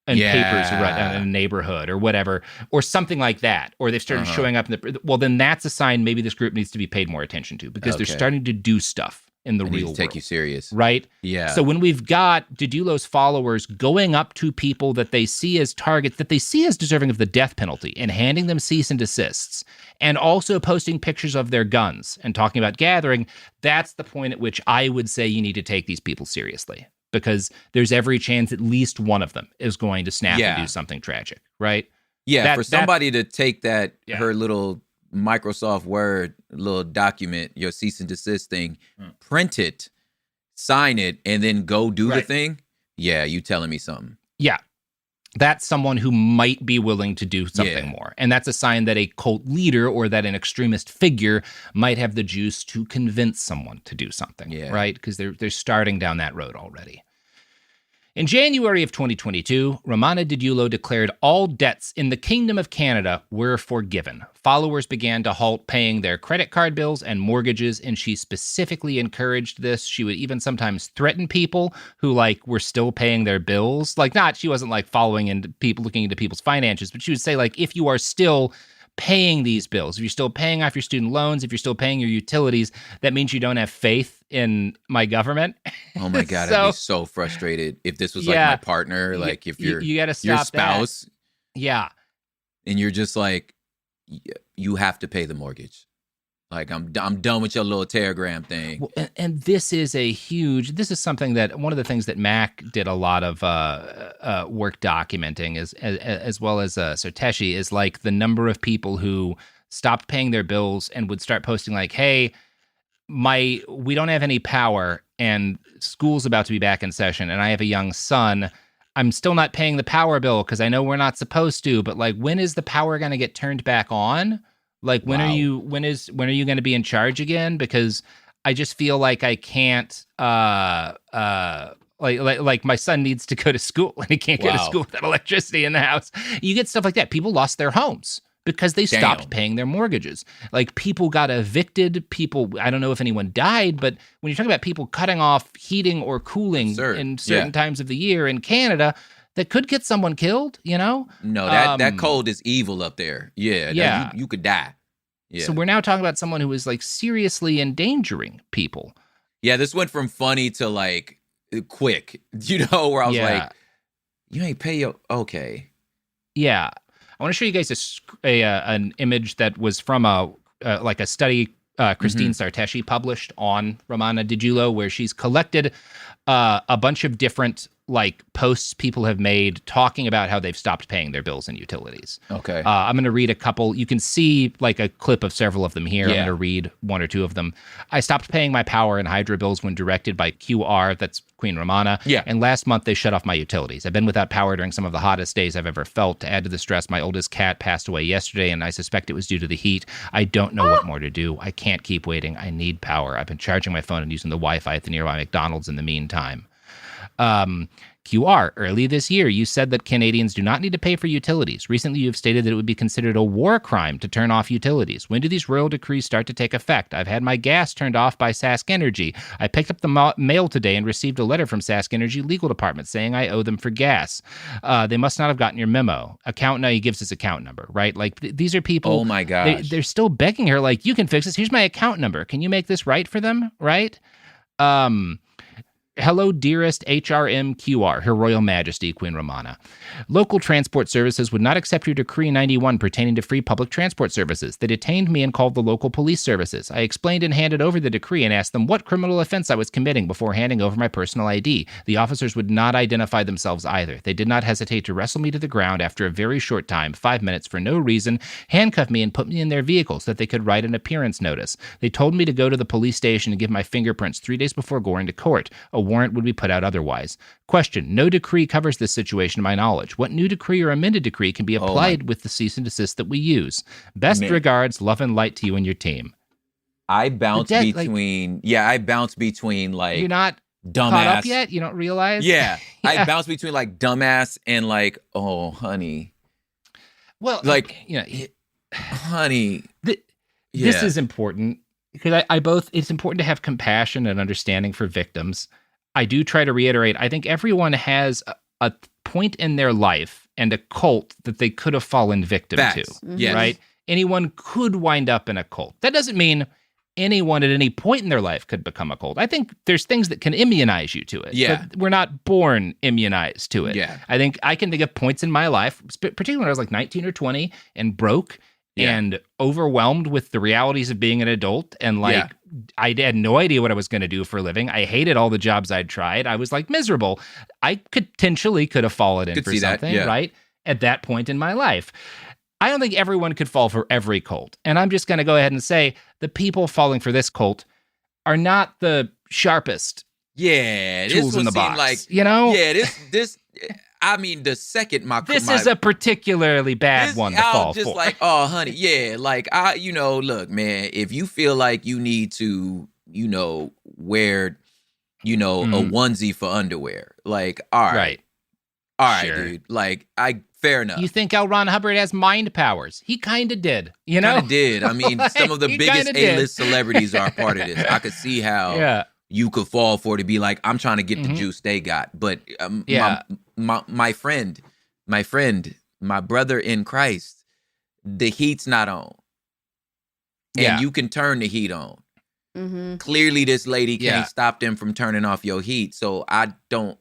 and papers around in a neighborhood or whatever, or something like that, or they've started showing up well, then that's a sign maybe this group needs to be paid more attention to, because they're starting to do stuff in the real world. Take you serious. Right? Yeah. So when we've got Didulo's followers going up to people that they see as targets, that they see as deserving of the death penalty, and handing them cease and desists, and also posting pictures of their guns and talking about gathering, that's the point at which I would say you need to take these people seriously, because there's every chance at least one of them is going to snap and do something tragic, right? Yeah, for somebody to take that, her little Microsoft Word little document, your cease and desist thing, print it, sign it, and then go do the thing. Yeah, you telling me something. Yeah. That's someone who might be willing to do something more. And that's a sign that a cult leader or that an extremist figure might have the juice to convince someone to do something, right? Because they're starting down that road already. In January of 2022, Romana Didulo declared all debts in the Kingdom of Canada were forgiven. Followers began to halt paying their credit card bills and mortgages, and she specifically encouraged this. She would even sometimes threaten people who, like, were still paying their bills. Like, she wasn't, like, following into people, looking into people's finances, but she would say, like, if you are still paying these bills, if you're still paying off your student loans, if you're still paying your utilities, that means you don't have faith in my government. Oh my God, I'd be so frustrated if this was like my partner, like if you're you gotta stop your spouse. That. Yeah. And you're just like, you have to pay the mortgage. Like, I'm done with your little Telegram thing. Well, and this is something that one of the things that Mac did a lot of work documenting as well as Sarteshi is like the number of people who stopped paying their bills and would start posting like, hey, we don't have any power and school's about to be back in session and I have a young son. I'm still not paying the power bill because I know we're not supposed to, but like, when is the power going to get turned back on? Like, when are you going to be in charge again? Because I just feel like I can't, like my son needs to go to school and he can't go to school without electricity in the house. You get stuff like that. People lost their homes because they stopped paying their mortgages. Like, people got evicted. People, I don't know if anyone died, but when you're talking about people cutting off heating or cooling in certain times of the year in Canada, that could get someone killed, you know? No, that cold is evil up there. Yeah. You could die. Yeah. So we're now talking about someone who is like seriously endangering people. Yeah, this went from funny to like quick, where I was like, you ain't pay your, okay. Yeah. I want to show you guys an image that was from a study Christine Sarteshi published on Romana Didulo, where she's collected a bunch of different like posts people have made talking about how they've stopped paying their bills and utilities. Okay. I'm going to read a couple. You can see like a clip of several of them here. I'm going to read one or two of them. I stopped paying my power and hydro bills when directed by QR, that's Queen Romana. Yeah. And last month they shut off my utilities. I've been without power during some of the hottest days I've ever felt. To add to the stress, my oldest cat passed away yesterday and I suspect it was due to the heat. I don't know what more to do. I can't keep waiting. I need power. I've been charging my phone and using the Wi-Fi at the nearby McDonald's in the meantime. QR, early this year, you said that Canadians do not need to pay for utilities. Recently, you've stated that it would be considered a war crime to turn off utilities. When do these royal decrees start to take effect? I've had my gas turned off by Sask Energy. I picked up the mail today and received a letter from Sask Energy legal department saying I owe them for gas. They must not have gotten your memo. Now he gives his account number, right? Like, these are people. Oh my gosh. They're still begging her, like, you can fix this. Here's my account number. Can you make this right for them, right? Hello, dearest HRMQR, Her Royal Majesty, Queen Romana. Local transport services would not accept your Decree 91 pertaining to free public transport services. They detained me and called the local police services. I explained and handed over the decree and asked them what criminal offense I was committing before handing over my personal ID. The officers would not identify themselves either. They did not hesitate to wrestle me to the ground after a very short time, 5 minutes for no reason, handcuff me and put me in their vehicle so that they could write an appearance notice. They told me to go to the police station and give my fingerprints 3 days before going to court. A warrant would be put out otherwise. Question: no decree covers this situation to my knowledge. What new decree or amended decree can be applied with the cease and desist that we use? Best regards, love and light to you and your team. I bounce between like, you're not dumbass caught up yet? You don't realize? Yeah. I bounce between like dumbass and like, oh honey. Well, like, honey. This is important because it's important to have compassion and understanding for victims. I do try to reiterate, I think everyone has a point in their life and a cult that they could have fallen victim to, Yes. right? Anyone could wind up in a cult. That doesn't mean anyone at any point in their life could become a cult. I think there's things that can immunize you to it. Yeah. But we're not born immunized to it. Yeah. I think I can think of points in my life, particularly when I was like 19 or 20 and broke and overwhelmed with the realities of being an adult. And like, I had no idea what I was going to do for a living. I hated all the jobs I'd tried. I was like miserable. I potentially could have fallen in for something, right? At that point in my life. I don't think everyone could fall for every cult. And I'm just going to go ahead and say the people falling for this cult are not the sharpest tools in the box. This I mean, the second this is a particularly bad one to fall just for. Like, oh, honey, like look, man, if you feel like you need to, wear, a onesie for underwear, like, all right, dude, like, fair enough. You think L. Ron Hubbard has mind powers? He kind of did, Kind of did. I mean, some of the biggest A-list celebrities are part of this. I could see how you could fall for it to be like, I'm trying to get the juice they got, but my friend, my brother in Christ, the heat's not on. And you can turn the heat on. Mm-hmm. Clearly, this lady can't stop them from turning off your heat. So I don't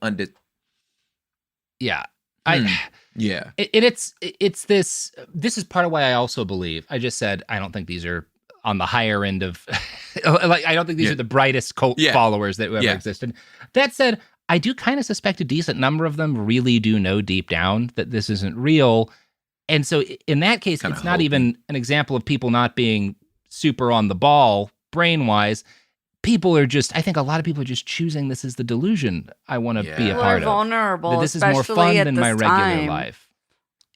It's this is part of why I also believe, I just said, I don't think these are on the higher end of, like, I don't think these are the brightest cult followers that ever existed. That said, I do kind of suspect a decent number of them really do know deep down that this isn't real. And so in that case, it's not even an example of people not being super on the ball brain-wise. People are just, I think a lot of people are just choosing this as the delusion I want to be a part of. Vulnerable, that this is more fun than my regular time. Life.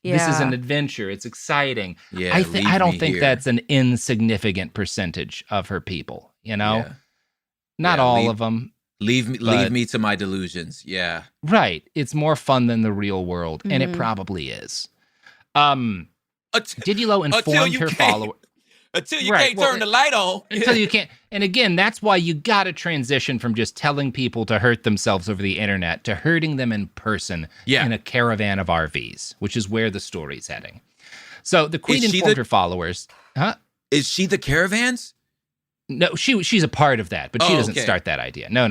Yeah. This is an adventure. It's exciting. Yeah, I don't think that's an insignificant percentage of her people, you know? Yeah. Not all of them. Leave me to my delusions. Yeah. Right. It's more fun than the real world, and it probably is. Didulo informed her followers. Until you can't turn the light on. Until you can't. And again, that's why you got to transition from just telling people to hurt themselves over the internet to hurting them in person in a caravan of RVs, which is where the story's heading. So the queen informed her followers. Huh? Is she the caravans? No, she's a part of that, but she doesn't start that idea. No.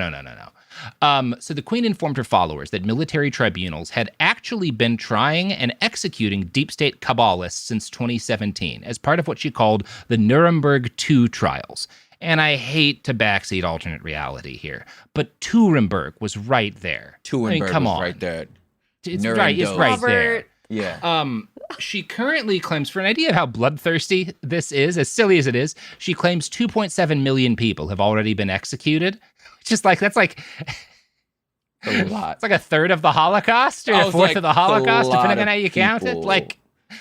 So the queen informed her followers that military tribunals had actually been trying and executing deep state Kabbalists since 2017 as part of what she called the Nuremberg II trials. And I hate to backseat alternate reality here, but Nuremberg was right there. Nuremberg come was on. right there. It's right there. Yeah. She currently claims, for an idea of how bloodthirsty this is, as silly as it is, she claims 2.7 million people have already been executed. Just like, that's like a lot. It's like a third of the Holocaust or a fourth of the Holocaust, depending on how you count it. Like,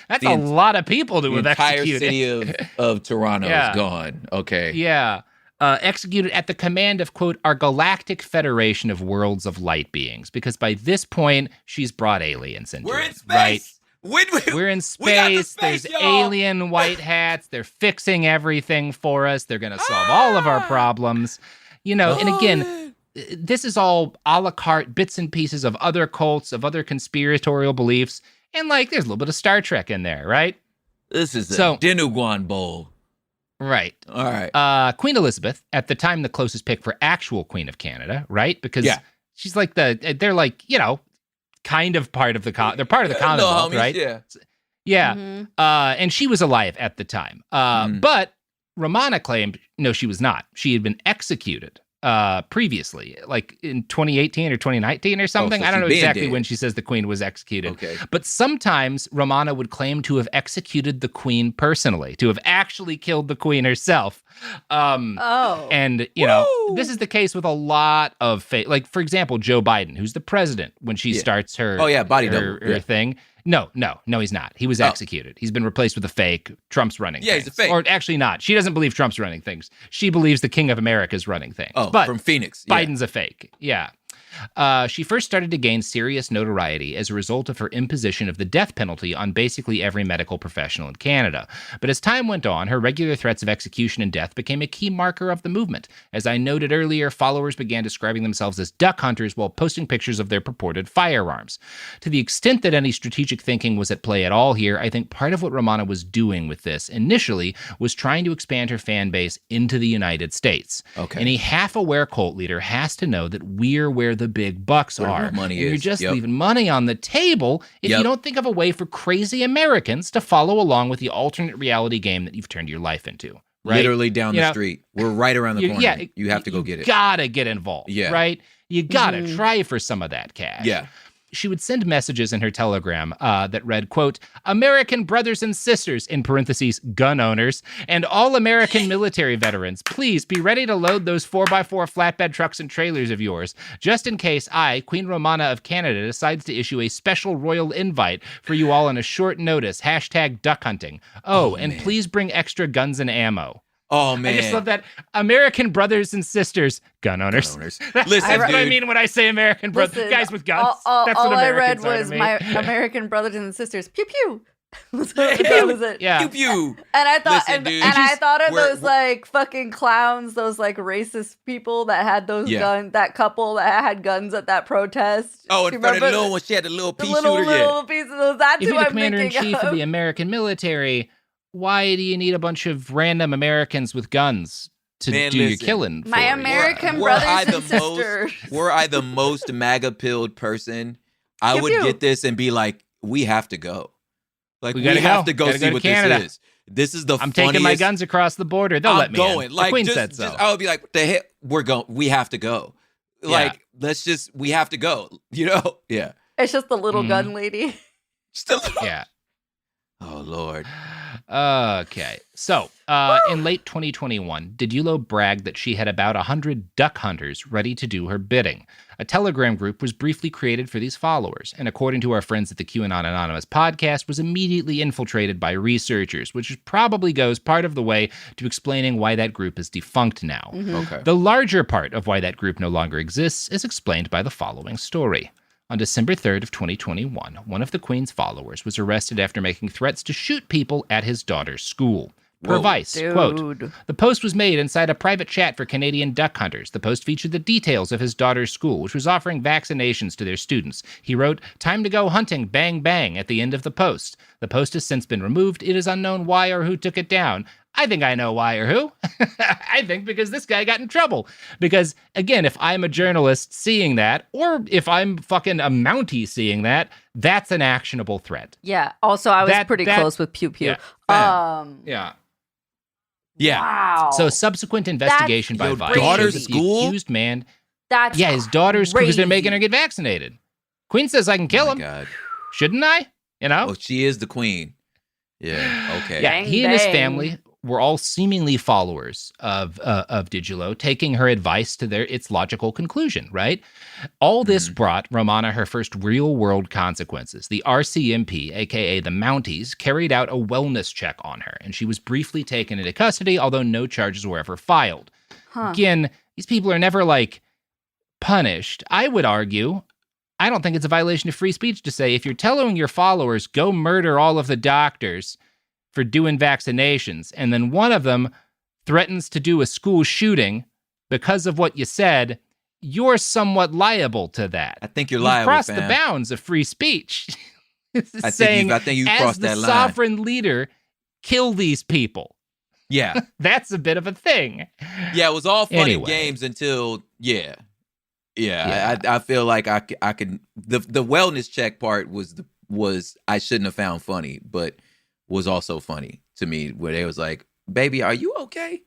that's a lot of people to have executed. The entire city of Toronto is gone. Okay. Yeah. Executed at the command of, quote, our galactic federation of worlds of light beings. Because by this point, she's brought aliens into We're it. in space. Right? We're in space. There's alien white hats. They're fixing everything for us. They're going to solve all of our problems. You know, and again, this is all a la carte bits and pieces of other cults, of other conspiratorial beliefs. And, like, there's a little bit of Star Trek in there, right? This is the Dinuguan Bowl. Right. All right. Queen Elizabeth, at the time, the closest pick for actual Queen of Canada, right? Because she's like they're like, you know, kind of part of the, they're part of the Commonwealth, right? Yeah. Yeah. Mm-hmm. And she was alive at the time. But Romana claimed, no, she was not. She had been executed previously, like in 2018 or 2019 or something. So I don't know exactly when she says the queen was executed. Okay. But sometimes Romana would claim to have executed the queen personally, to have actually killed the queen herself. And, you know, this is the case with a lot of like, for example, Joe Biden, who's the president when she starts her, her thing. No, he's not. He was executed. He's been replaced with a fake. Trump's running things. He's a fake. Or actually not. She doesn't believe Trump's running things. She believes the King of America is running things. But from Phoenix. Biden's a fake. Yeah. She first started to gain serious notoriety as a result of her imposition of the death penalty on basically every medical professional in Canada. But as time went on, her regular threats of execution and death became a key marker of the movement. As I noted earlier, followers began describing themselves as duck hunters while posting pictures of their purported firearms. To the extent that any strategic thinking was at play at all here, I think part of what Romana was doing with this initially was trying to expand her fan base into the United States. Okay. Any half-aware cult leader has to know that we're where the big bucks are. Money You're is. just leaving money on the table if you don't think of a way for crazy Americans to follow along with the alternate reality game that you've turned your life into. Right? Literally down the street. We're right around the corner. Yeah, you have to go get it. You gotta get involved. Yeah. Right? You gotta try for some of that cash. Yeah. She would send messages in her telegram that read, quote, American brothers and sisters, in parentheses, gun owners, and all American military veterans, please be ready to load those 4x4 flatbed trucks and trailers of yours, just in case I, Queen Romana of Canada, decides to issue a special royal invite for you all on a short notice, #duck hunting. And man. Please bring extra guns and ammo. Oh, man. I just love that. American brothers and sisters, gun owners. Listen, that's what I mean when I say American brothers, guys with guns. That's all what I read Americans are to was me. my American brothers and sisters. Pew pew. That was it. Yeah. Pew pew. And I thought, Listen, dude. I thought of We're- those like fucking clowns, those like racist people that had those guns. That couple that had guns at that protest. Oh, Do and you for the remember little one, she had the little the pea little shooter. piece of those. That's If who you're the I'm commander-in-chief thinking of the American military, why do you need a bunch of random Americans with guns to Man, do your listen. killing for My you? American Were I brothers the and sisters. Were I the most MAGA-pilled person, I Pew would pew. get this and be like, we have to go. Like, We we gotta have go. to go Gotta see go to what Canada. this is. This is the I'm funniest. taking my guns across the border. They'll let me going. in. Like, the Queen just, said so. I would be like, what the heck? We're going. We have to go. Like, we have to go. You know? Yeah. It's just the little gun lady. Still. Yeah. Oh, Lord. Okay. So, in late 2021, Didulo bragged that she had about 100 duck hunters ready to do her bidding. A Telegram group was briefly created for these followers, and according to our friends at the QAnon Anonymous podcast, was immediately infiltrated by researchers, which probably goes part of the way to explaining why that group is defunct now. Okay. The larger part of why that group no longer exists is explained by the following story. On December 3rd of 2021, one of the Queen's followers was arrested after making threats to shoot people at his daughter's school. Per Vice, quote, the post was made inside a private chat for Canadian duck hunters. The post featured the details of his daughter's school, which was offering vaccinations to their students. He wrote, "Time to go hunting, bang, bang," at the end of the post. The post has since been removed. It is unknown why or who took it down. I think I know why or who. I think because this guy got in trouble. Because, again, if I'm a journalist seeing that, or if I'm fucking a Mountie seeing that, that's an actionable threat. Yeah. Also, I was pretty close with Pew Pew. Yeah. Yeah. Wow. So subsequent investigation by Vice. Daughter's school? The accused man. That's his daughter's school because they're making her get vaccinated. Queen says I can kill him. God. Shouldn't I? You know? Oh, she is the queen. Yeah. Okay. Yeah. Bang, He and his bang. family were all seemingly followers of Didulo, taking her advice to its logical conclusion, right? All this brought Romana her first real-world consequences. The RCMP, a.k.a. the Mounties, carried out a wellness check on her, and she was briefly taken into custody, although no charges were ever filed. Again, these people are never, punished. I would argue, I don't think it's a violation of free speech to say, if you're telling your followers, go murder all of the doctors for doing vaccinations, and then one of them threatens to do a school shooting because of what you said, you're somewhat liable to that. I think you're You've liable, crossed fam. the bounds of free speach. I think you crossed that as the line. sovereign leader, kill these people. Yeah. That's a bit of a thing. Yeah, it was all fun and Anyway. games until, yeah. I feel like I could the wellness check part was I shouldn't have found funny, but was also funny to me, where they was like, "Baby, are you okay?"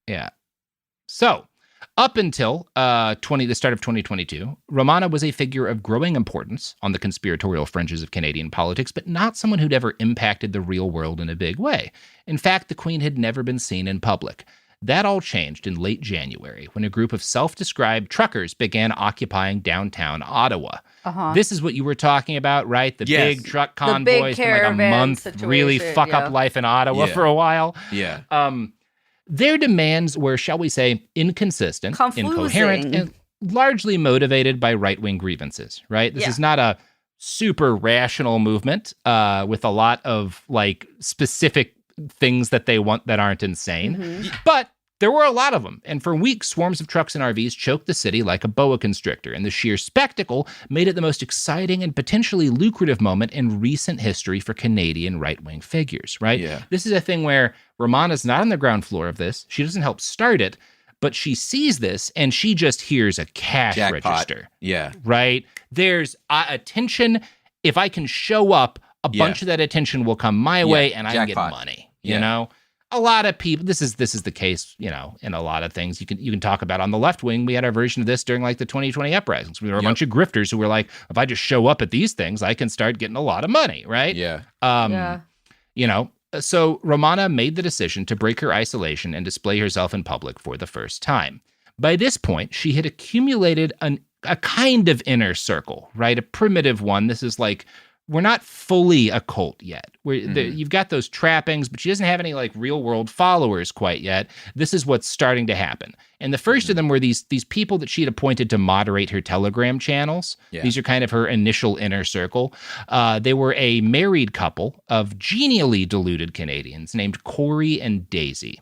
Yeah. So, up until the start of 2022, Romana was a figure of growing importance on the conspiratorial fringes of Canadian politics, but not someone who'd ever impacted the real world in a big way. In fact, the Queen had never been seen in public. That all changed in late January when a group of self-described truckers began occupying downtown Ottawa. This is what you were talking about, right? The big truck convoys for like a month really fuck up life in Ottawa for a while. Yeah. Their demands were, shall we say, inconsistent, Confusing. incoherent, and largely motivated by right-wing grievances, right? This is not a super rational movement with a lot of specific things that they want that aren't insane. But there were a lot of them, and for weeks, swarms of trucks and RVs choked the city like a boa constrictor, and the sheer spectacle made it the most exciting and potentially lucrative moment in recent history for Canadian right-wing figures, right? Yeah. This is a thing where Romana's not on the ground floor of this. She doesn't help start it, but she sees this, and she just hears a cash Jackpot. register. Yeah. Right? There's attention. If I can show up, a bunch of that attention will come my way, and I can get money. You know? A lot of people, this is the case, in a lot of things. You can talk about on the left wing. We had our version of this during the 2020 uprisings. We were a bunch of grifters who were like, if I just show up at these things, I can start getting a lot of money, right? Yeah. So Romana made the decision to break her isolation and display herself in public for the first time. By this point, she had accumulated a kind of inner circle, right? A primitive one. This is we're not fully a cult yet. You've got those trappings, but she doesn't have any real world followers quite yet. This is what's starting to happen. And the first of them were these people that she had appointed to moderate her Telegram channels. Yeah. These are kind of her initial inner circle. They were a married couple of genially deluded Canadians named Corey and Daisy.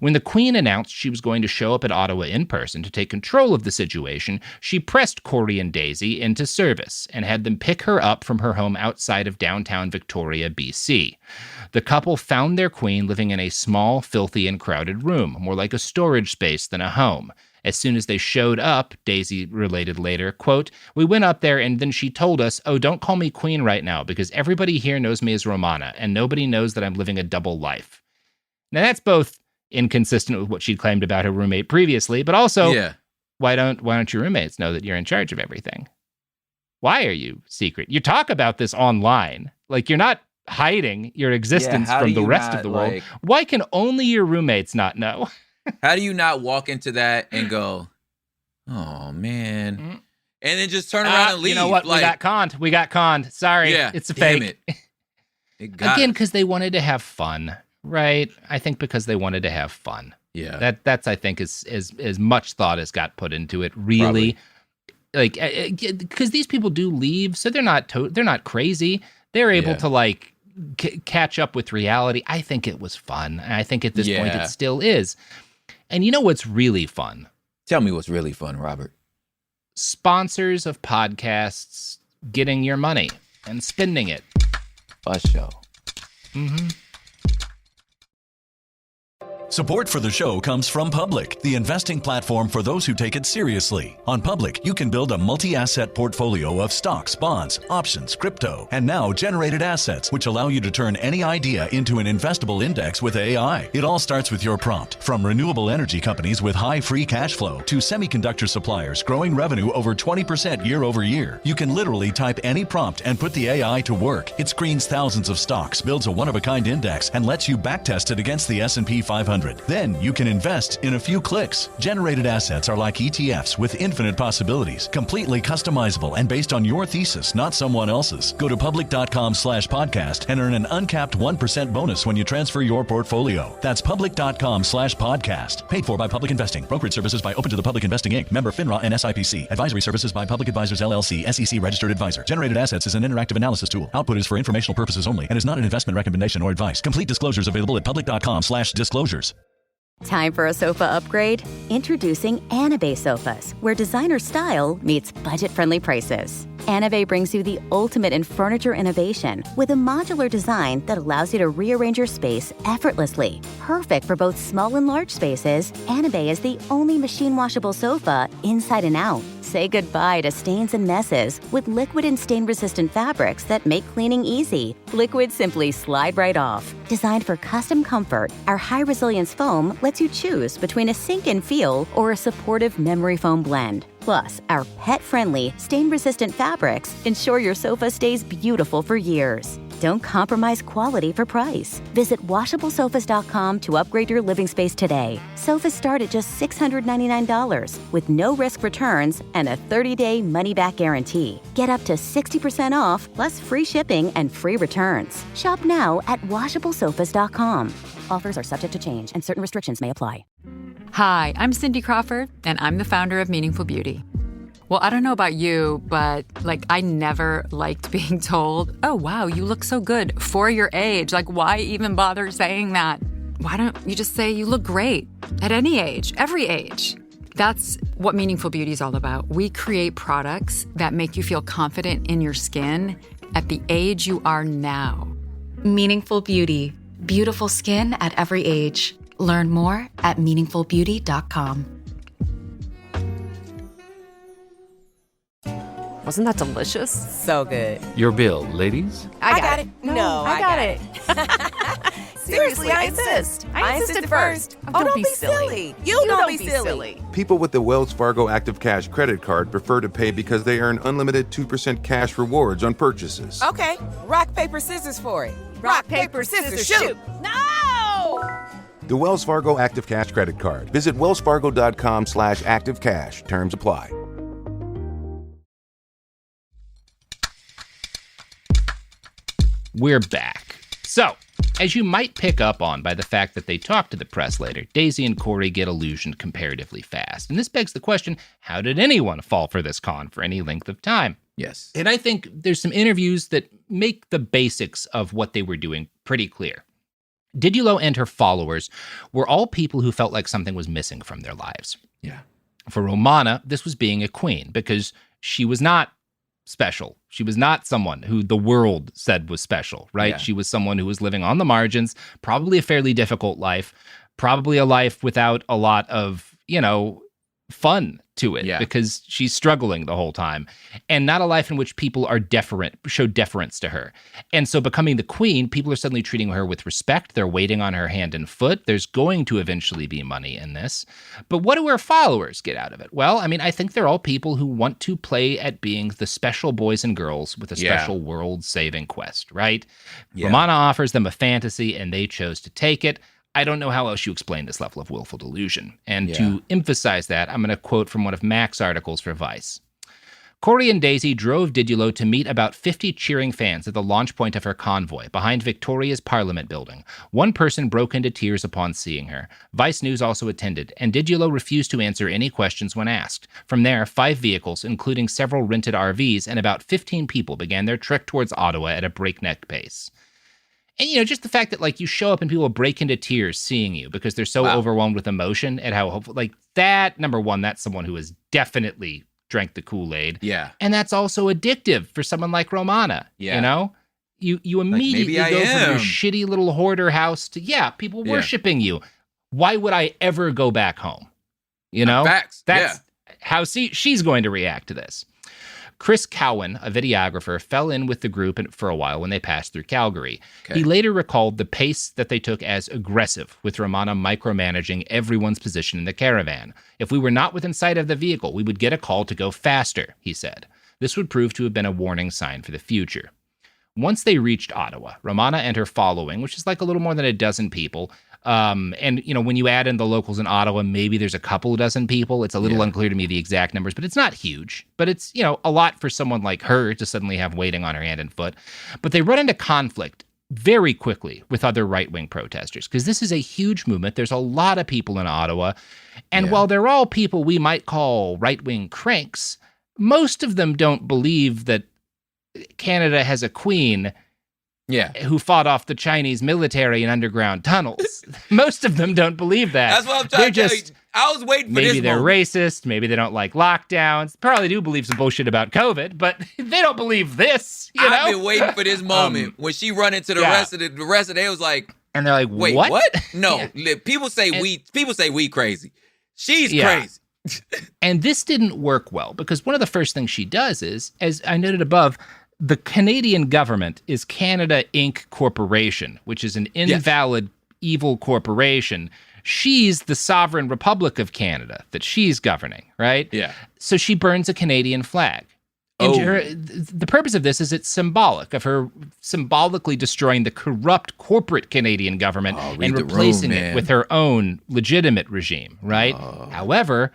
When the Queen announced she was going to show up at Ottawa in person to take control of the situation, she pressed Corey and Daisy into service and had them pick her up from her home outside of downtown Victoria, BC. The couple found their Queen living in a small, filthy, and crowded room, more like a storage space than a home. As soon as they showed up, Daisy related later, quote, "We went up there and then she told us, oh, don't call me queen right now because everybody here knows me as Romana and nobody knows that I'm living a double life." Now that's both inconsistent with what she'd claimed about her roommate previously, but also, why don't your roommates know that you're in charge of everything? Why are you secret? You talk about this online. Like, you're not hiding your existence from the rest of the world. Why can only your roommates not know? How do you not walk into that and go, oh, man, and then just turn around and leave? You know what? We got conned. Sorry. Yeah, it's a fake. Again, because they wanted to have fun, right? I think because they wanted to have fun. Yeah. That's I think, as much thought as got put into it, really. Probably. Like, because these people do leave, so they're not crazy. They're able to, like, catch up with reality. I think it was fun. And I think at this point it still is. And you know what's really fun? Tell me what's really fun, Robert. Sponsors of podcasts getting your money and spending it. Bus show. Mm-hmm. Support for the show comes from Public, the investing platform for those who take it seriously. On Public, you can build a multi-asset portfolio of stocks, bonds, options, crypto, and now generated assets, which allow you to turn any idea into an investable index with AI. It all starts with your prompt. From renewable energy companies with high free cash flow to semiconductor suppliers growing revenue over 20% year over year, you can literally type any prompt and put the AI to work. It screens thousands of stocks, builds a one-of-a-kind index, and lets you backtest it against the S&P 500. Then you can invest in a few clicks. Generated assets are like ETFs with infinite possibilities, completely customizable and based on your thesis, not someone else's. Go to public.com/podcast and earn an uncapped 1% bonus when you transfer your portfolio. That's public.com/podcast. Paid for by Public Investing. Brokerage services by Open to the Public Investing Inc. Member FINRA and SIPC. Advisory services by Public Advisors LLC, SEC registered advisor. Generated assets is an interactive analysis tool. Output is for informational purposes only and is not an investment recommendation or advice. Complete disclosures available at public.com/disclosures. Time for a sofa upgrade? Introducing Anabe Sofas, where designer style meets budget-friendly prices. Anabe brings you the ultimate in furniture innovation with a modular design that allows you to rearrange your space effortlessly. Perfect for both small and large spaces, Anabe is the only machine-washable sofa inside and out. Say goodbye to stains and messes with liquid and stain-resistant fabrics that make cleaning easy. Liquids simply slide right off. Designed for custom comfort, our high-resilience foam lets you choose between a sink-in feel or a supportive memory foam blend. Plus, our pet-friendly, stain-resistant fabrics ensure your sofa stays beautiful for years. Don't compromise quality for price. Visit washablesofas.com to upgrade your living space today. Sofas start at just $699 with no risk returns and a 30-day money-back guarantee. Get up to 60% off plus free shipping and free returns. Shop now at washablesofas.com. Offers are subject to change and certain restrictions may apply. Hi, I'm Cindy Crawford, and I'm the founder of Meaningful Beauty. Well, I don't know about you, but, like, I never liked being told, oh, wow, you look so good for your age. Like, why even bother saying that? Why don't you just say you look great at any age, every age? That's what Meaningful Beauty is all about. We create products that make you feel confident in your skin at the age you are now. Meaningful Beauty. Beautiful skin at every age. Learn more at meaningfulbeauty.com. Wasn't that delicious? So good. Your bill, ladies? I got it. No, I got it. Seriously, I insist. I insisted first. Oh, don't be silly. You don't be silly. People with the Wells Fargo Active Cash credit card prefer to pay because they earn unlimited 2% cash rewards on purchases. Okay, rock, paper, scissors for it. Rock, paper, scissors, shoot. No! The Wells Fargo Active Cash credit card. Visit wellsfargo.com/activecash. Terms apply. We're back. So, as you might pick up on by the fact that they talk to the press later, Daisy and Corey get illusioned comparatively fast. And this begs the question, how did anyone fall for this con for any length of time? Yes. And I think there's some interviews that make the basics of what they were doing pretty clear. Didulo and her followers were all people who felt like something was missing from their lives. Yeah. For Romana, this was being a queen because she was not special. She was not someone who the world said was special, right? Yeah. She was someone who was living on the margins, probably a fairly difficult life, probably a life without a lot of, fun to it because she's struggling the whole time, and not a life in which people are show deference to her. And so becoming the queen, people are suddenly treating her with respect. They're waiting on her hand and foot. There's going to eventually be money in this. But what do her followers get out of it? Well, I mean, I think they're all people who want to play at being the special boys and girls with a special world-saving quest, right? Yeah. Romana offers them a fantasy, and they chose to take it. I don't know how else you explain this level of willful delusion. And to emphasize that, I'm going to quote from one of Mac's articles for Vice. Corey and Daisy drove Didulo to meet about 50 cheering fans at the launch point of her convoy behind Victoria's Parliament building. One person broke into tears upon seeing her. Vice News also attended, and Didulo refused to answer any questions when asked. From there, 5 vehicles, including several rented RVs, and about 15 people began their trek towards Ottawa at a breakneck pace. And, you know, just the fact that, like, you show up and people break into tears seeing you because they're so overwhelmed with emotion and how hopeful, like, that, number one, that's someone who has definitely drank the Kool-Aid. Yeah. And that's also addictive for someone like Romana. Yeah. You know? You immediately go from your shitty little hoarder house to, people worshiping you. Why would I ever go back home? You know? Facts. That's how she's going to react to this. Chris Cowan, a videographer, fell in with the group for a while when they passed through Calgary. Okay. He later recalled the pace that they took as aggressive, with Romana micromanaging everyone's position in the caravan. If we were not within sight of the vehicle, we would get a call to go faster, he said. This would prove to have been a warning sign for the future. Once they reached Ottawa, Romana and her following, which is like a little more than a dozen people, and, you know, when you add in the locals in Ottawa, maybe there's a couple dozen people. It's a little unclear to me the exact numbers, but it's not huge. But it's, you know, a lot for someone like her to suddenly have waiting on her hand and foot. But they run into conflict very quickly with other right-wing protesters, because this is a huge movement. There's a lot of people in Ottawa. And while they're all people we might call right-wing cranks, most of them don't believe that Canada has a queen who fought off the Chinese military in underground tunnels. Most of them don't believe that. That's what I'm trying to tell you. I was waiting for this Maybe they're racist. Maybe they don't like lockdowns. Probably do believe some bullshit about COVID, but they don't believe this. I've been waiting for this moment when she run into the rest of they was like, and they're like, wait, what? No, people say we crazy. She's crazy. And this didn't work well because one of the first things she does is, as I noted above, the Canadian government is Canada Inc. Corporation, which is an invalid, evil corporation. She's the sovereign Republic of Canada that she's governing, right? Yeah. So she burns a Canadian flag. And the purpose of this is it's symbolic of her symbolically destroying the corrupt corporate Canadian government and replacing it with her own legitimate regime, right? However,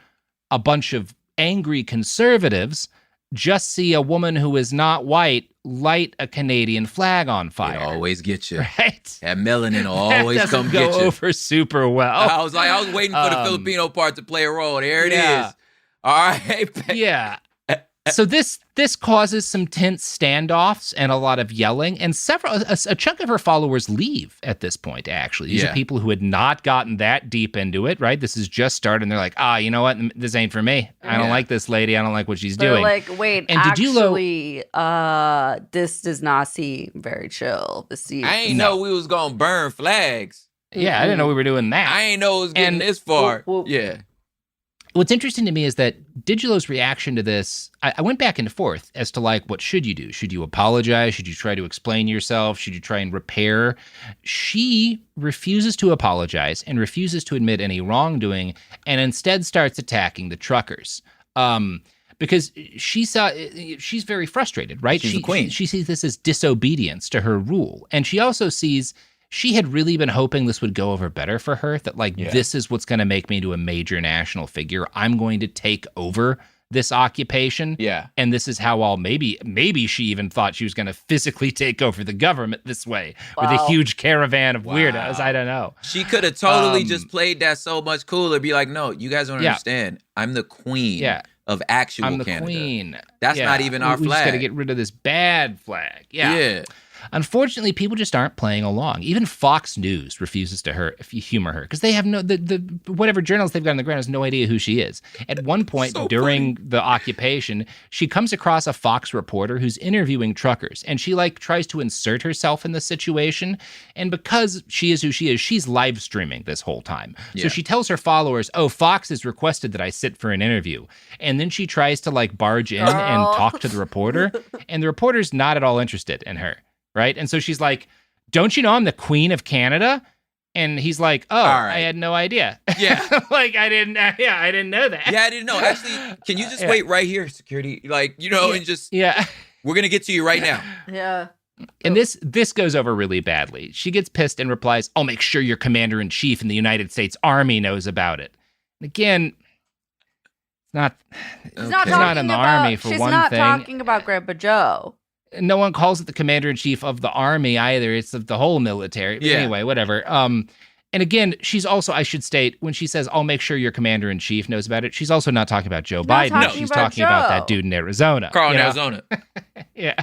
a bunch of angry conservatives just see a woman who is not white light a Canadian flag on fire. It always gets you. Right? That melanin will always come get you. Go over super well. I was waiting for the Filipino part to play a role. There it is. All right. Yeah. So this causes some tense standoffs and a lot of yelling, and a chunk of her followers leave at this point, actually. These are people who had not gotten that deep into it, right? This is just started, and they're like, you know what? This ain't for me. I don't like this lady. I don't like what she's doing. They're like, wait, and actually, this does not seem very chill. I ain't know we was going to burn flags. Yeah, I didn't know we were doing that. I ain't know it was getting this far. What's interesting to me is that Didulo's reaction to this, I went back and forth as to, like, what should you do? Should you apologize? Should you try to explain yourself? Should you try and repair? She refuses to apologize and refuses to admit any wrongdoing and instead starts attacking the truckers. Because she's very frustrated, right? She's the queen. She sees this as disobedience to her rule. And she also sees she had really been hoping this would go over better for her, that this is what's going to make me into a major national figure. I'm going to take over this occupation. Yeah. And this is how I'll maybe she even thought she was going to physically take over the government this way with a huge caravan of weirdos. I don't know. She could have totally just played that so much cooler. Be like, no, you guys don't understand. I'm the queen of actual Canada. I'm the queen. That's not even our flag. We just got to get rid of this bad flag. Yeah. Unfortunately, people just aren't playing along. Even Fox News refuses to humor her because they have whatever journalists they've got on the ground has no idea who she is. At one point during the occupation, she comes across a Fox reporter who's interviewing truckers, and she tries to insert herself in the situation. And because she is who she is, she's live streaming this whole time. Yeah. So she tells her followers, "Oh, Fox has requested that I sit for an interview." And then she tries to barge in and talk to the reporter, and the reporter's not at all interested in her, right? And so she's like, "Don't you know I'm the Queen of Canada?" And he's like, "Oh, right. I had no idea." Yeah. I didn't know that. Yeah, I didn't know. Actually, can you just wait right here, security? And just, we're going to get to you right now. Yeah. And this goes over really badly. She gets pissed and replies, "I'll make sure your commander-in-chief in the United States Army knows about it." And again, She's not in the army for one thing. She's not talking about Grandpa Joe. No one calls it the commander-in-chief of the army either. It's of the whole military. But anyway, whatever. And again, she's also, I should state, when she says, "I'll make sure your commander-in-chief knows about it," she's also not talking about Joe Biden. No, she's talking about that dude in Arizona. Carl in Arizona. Yeah.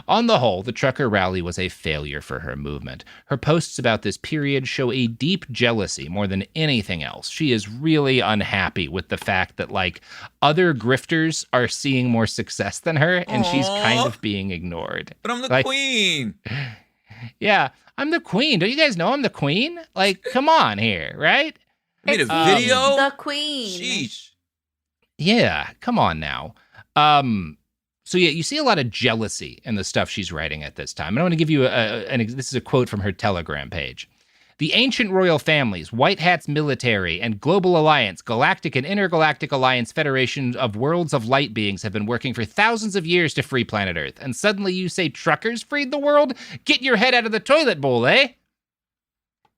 On the whole, the trucker rally was a failure for her movement. Her posts about this period show a deep jealousy more than anything else. She is really unhappy with the fact that, other grifters are seeing more success than her, and she's kind of being ignored. But I'm the queen. Yeah. I'm the queen. Don't you guys know I'm the queen? Come on here, right? I made a video. The queen. Sheesh. Yeah, come on now. So you see a lot of jealousy in the stuff she's writing at this time. And I want to give you this is a quote from her Telegram page. "The ancient royal families, White Hat's military, and Global Alliance, Galactic and Intergalactic Alliance Federation of Worlds of Light Beings have been working for thousands of years to free planet Earth. And suddenly you say truckers freed the world? Get your head out of the toilet bowl, eh?"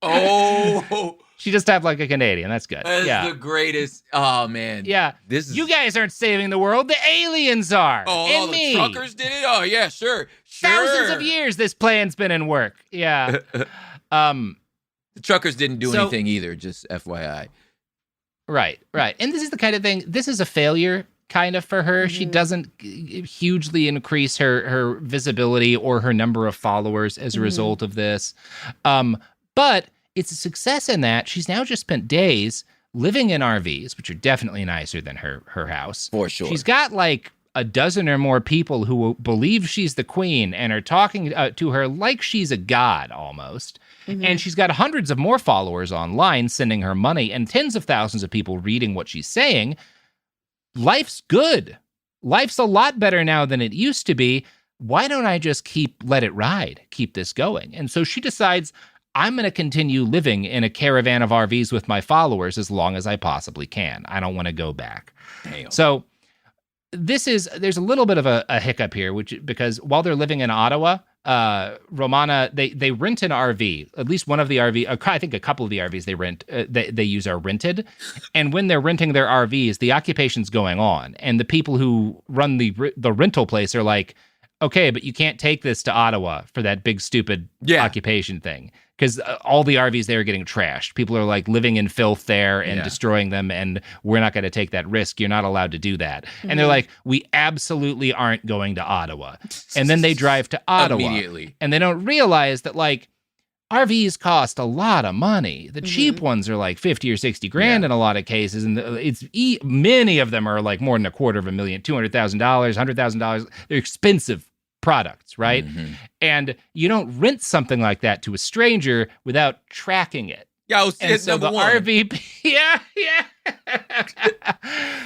Oh. She just typed like a Canadian. That's good. That's the greatest. Oh, man. Yeah. You guys aren't saving the world. The aliens are. Oh, and the truckers did it? Oh, yeah, sure. Thousands of years this plan's been in work. Yeah. The truckers didn't do anything either, just FYI. Right. And this is the kind of thing, this is a failure kind of for her. Mm-hmm. She doesn't hugely increase her visibility or her number of followers as a result of this. But it's a success in that she's now just spent days living in RVs, which are definitely nicer than her house. For sure. She's got a dozen or more people who believe she's the queen and are talking to her like she's a god almost. Mm-hmm. And she's got hundreds of more followers online sending her money and tens of thousands of people reading what she's saying. Life's good. Life's a lot better now than it used to be. Why don't I just let it ride, keep this going? And so she decides, I'm going to continue living in a caravan of RVs with my followers as long as I possibly can. I don't want to go back. Damn. So there's a little bit of a hiccup here, because while they're living in Ottawa, Romana, they rent an RV. At least one of the RV, I think a couple of the RVs they rent, they use are rented. And when they're renting their RVs, the occupation's going on, and the people who run the rental place are like, okay, but you can't take this to Ottawa for that big stupid occupation thing. Because all the RVs there are getting trashed. People are living in filth there and destroying them, and we're not going to take that risk. You're not allowed to do that. Mm-hmm. And they're like, we absolutely aren't going to Ottawa. And then they drive to Ottawa. Immediately. And they don't realize that, RVs cost a lot of money. The cheap ones are 50 or 60 grand in a lot of cases. And many of them are more than $250,000, $200,000, $100,000. They're expensive products, right? Mm-hmm. And you don't rent something like that to a stranger without tracking it. And so the RV,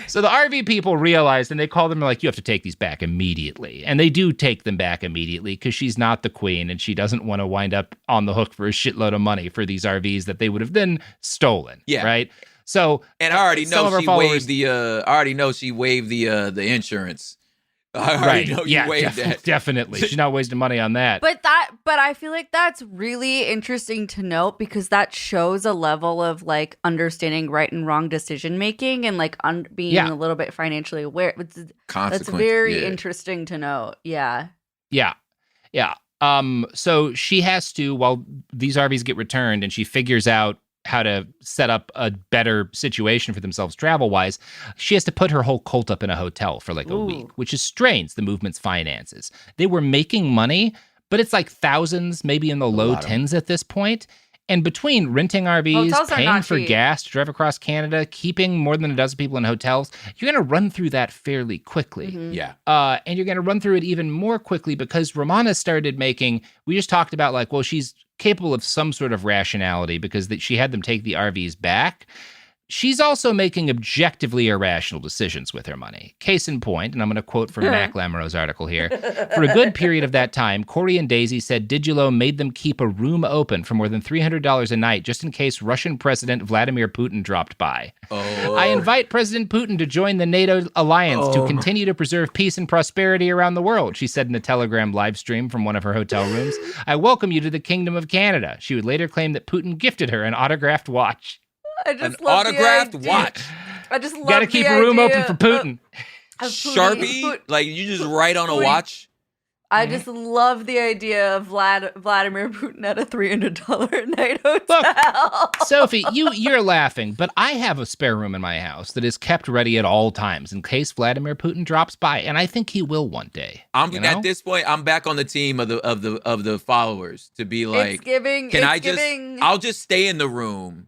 so the RV people realized, and they call them you have to take these back immediately. And they do take them back immediately because she's not the queen and she doesn't want to wind up on the hook for a shitload of money for these RVs that they would have then stolen. Yeah. Right. So, and I already know she waived the insurance. I already know you waived that. Definitely. She's not wasting money on that. But I feel like that's really interesting to note because that shows a level of understanding right and wrong decision making and being a little bit financially aware. That's very interesting to note. Yeah. Yeah. So she has to, while these RVs get returned and she figures out how to set up a better situation for themselves travel-wise, she has to put her whole cult up in a hotel for a week, which strains the movement's finances. They were making money, but it's like thousands, maybe in the low tens at this point. And between renting RVs, paying for gas to drive across Canada, keeping more than a dozen people in hotels, you're going to run through that fairly quickly. Yeah. And you're going to run through it even more quickly because Romana started making, we just talked about like, well, she's capable of some sort of rationality because she had them take the RVs back. She's also making objectively irrational decisions with her money. Case in point, and I'm going to quote from Mac Lamoureux's article here. For a good period of that time, Corey and Daisy said Didulo made them keep a room open for more than $300 a night just in case Russian President Vladimir Putin dropped by. Oh. I invite President Putin to join the NATO alliance to continue to preserve peace and prosperity around the world, she said in a Telegram live stream from one of her hotel rooms. I welcome you to the Kingdom of Canada. She would later claim that Putin gifted her an autographed watch. An autographed watch. I just love Gotta keep a room open for Putin. Sharpie? Like, you just write on a watch? I just love the idea of Vladimir Putin at a $300 a night hotel. Look, Sophie, you're laughing, but I have a spare room in my house that is kept ready at all times in case Vladimir Putin drops by, and I think he will one day. At this point, I'm back on the team of the followers to be like, I'll just stay in the room.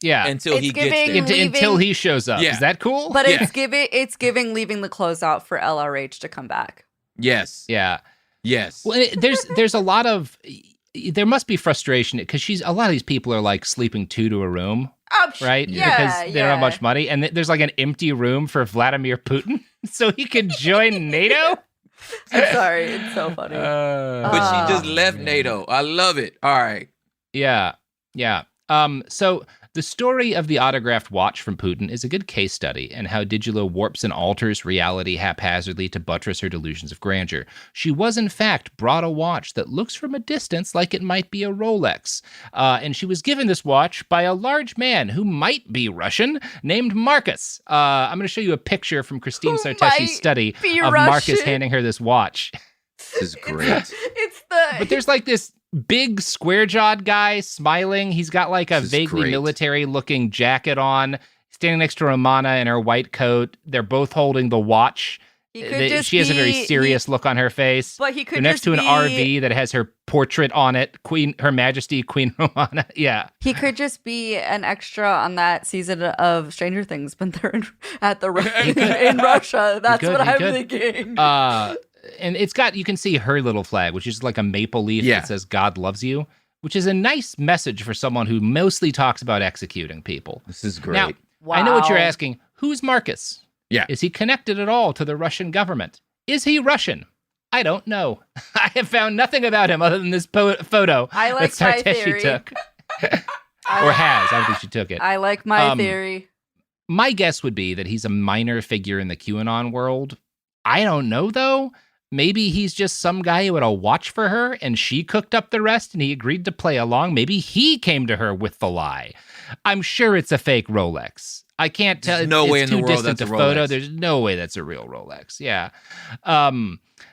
Yeah, until he gets there. Until he shows up. Yeah. Is that cool? But it's giving leaving the clothes out for LRH to come back. Yes. Yeah. Yes. Well, there's a lot of there must be frustration because a lot of these people are like sleeping two to a room, right? Yeah, because they don't have much money, and there's like an empty room for Vladimir Putin, so he can join NATO. I'm sorry, it's so funny. But she just left NATO. I love it. All right. Yeah. So the story of the autographed watch from Putin is a good case study in how Didulo warps and alters reality haphazardly to buttress her delusions of grandeur. She was, in fact, brought a watch that looks from a distance like it might be a Rolex. And she was given this watch by a large man who might be Russian named Marcus. I'm going to show you a picture from Christine Sarteshi's study of Marcus handing her this watch. This is great. But there's like this big square-jawed guy smiling. He's got like a vaguely military-looking jacket on, standing next to Romana in her white coat. They're both holding the watch. She has a very serious look on her face. But he could They're next to an RV that has her portrait on it, Her Majesty Queen Romana. Yeah. He could just be an extra on that season of Stranger Things, but they're in Russia. That's what I'm thinking. And it's got, you can see her little flag, which is like a maple leaf that says God loves you, which is a nice message for someone who mostly talks about executing people. This is great. Now, I know what you're asking. Who's Marcus? Yeah. Is he connected at all to the Russian government? Is he Russian? I don't know. I have found nothing about him other than this photo that Sarteshi took. Or has. I don't think she took it. I like my theory. My guess would be that he's a minor figure in the QAnon world. I don't know, though. Maybe he's just some guy who had a watch for her and she cooked up the rest and he agreed to play along. Maybe he came to her with the lie. I'm sure it's a fake Rolex. I can't tell. There's no way in the world that's a photo. Rolex. There's no way that's a real Rolex. Yeah.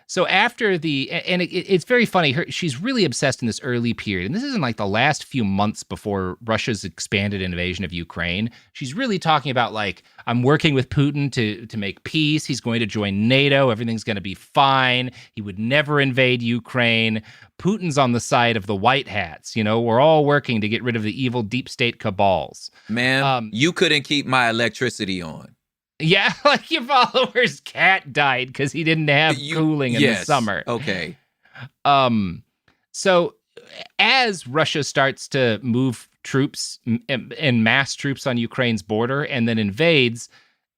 So after it's very funny. She's really obsessed in this early period. And this isn't like the last few months before Russia's expanded invasion of Ukraine. She's really talking about like, I'm working with Putin to make peace. He's going to join NATO. Everything's going to be fine. He would never invade Ukraine. Putin's on the side of the white hats. We're all working to get rid of the evil deep state cabals. Man, you couldn't keep my electricity on. Yeah, like your follower's cat died because he didn't have cooling in the summer. Okay. So as Russia starts to move troops and mass troops on Ukraine's border and then invades,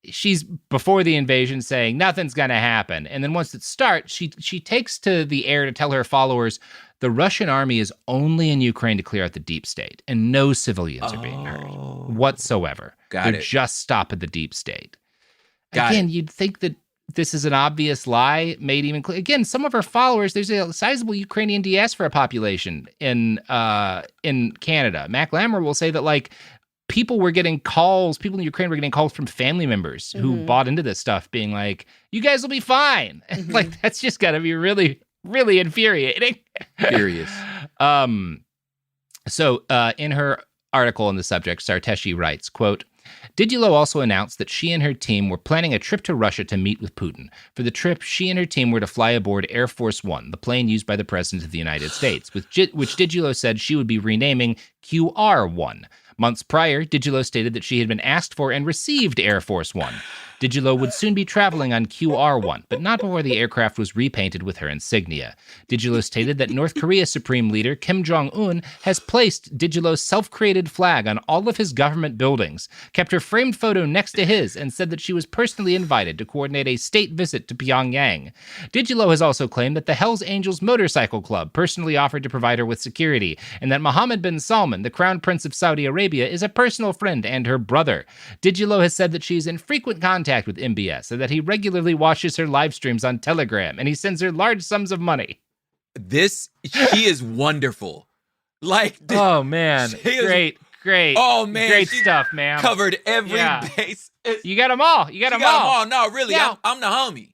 she's before the invasion saying nothing's going to happen. And then once it starts, she takes to the air to tell her followers the Russian army is only in Ukraine to clear out the deep state and no civilians are being hurt whatsoever. They're just stopping the deep state. Again, you'd think that this is an obvious lie made even clear. Again, some of her followers, there's a sizable Ukrainian diaspora population in Canada. Mac Lamoureux will say that like people in Ukraine were getting calls from family members who bought into this stuff being like, you guys will be fine. Like that's just gotta be really, really infuriating. Furious. So in her article on the subject, Sarteshi writes, quote, Didulo also announced that she and her team were planning a trip to Russia to meet with Putin. For the trip, she and her team were to fly aboard Air Force One, the plane used by the President of the United States, which Didulo said she would be renaming QR-1. Months prior, Didulo stated that she had been asked for and received Air Force One. Didulo would soon be traveling on QR-1, but not before the aircraft was repainted with her insignia. Didulo stated that North Korea's Supreme Leader Kim Jong-un has placed Didulo's self-created flag on all of his government buildings, kept her framed photo next to his, and said that she was personally invited to coordinate a state visit to Pyongyang. Didulo has also claimed that the Hells Angels Motorcycle Club personally offered to provide her with security, and that Mohammed bin Salman, the Crown Prince of Saudi Arabia, is a personal friend and her brother. Didulo has said that she is in frequent contact with MBS and that he regularly watches her live streams on Telegram and he sends her large sums of money. She is wonderful. Oh man, great. Oh man, great stuff, man. Covered every base. You got them all. You got them all. No, really, Yeah. I'm the homie.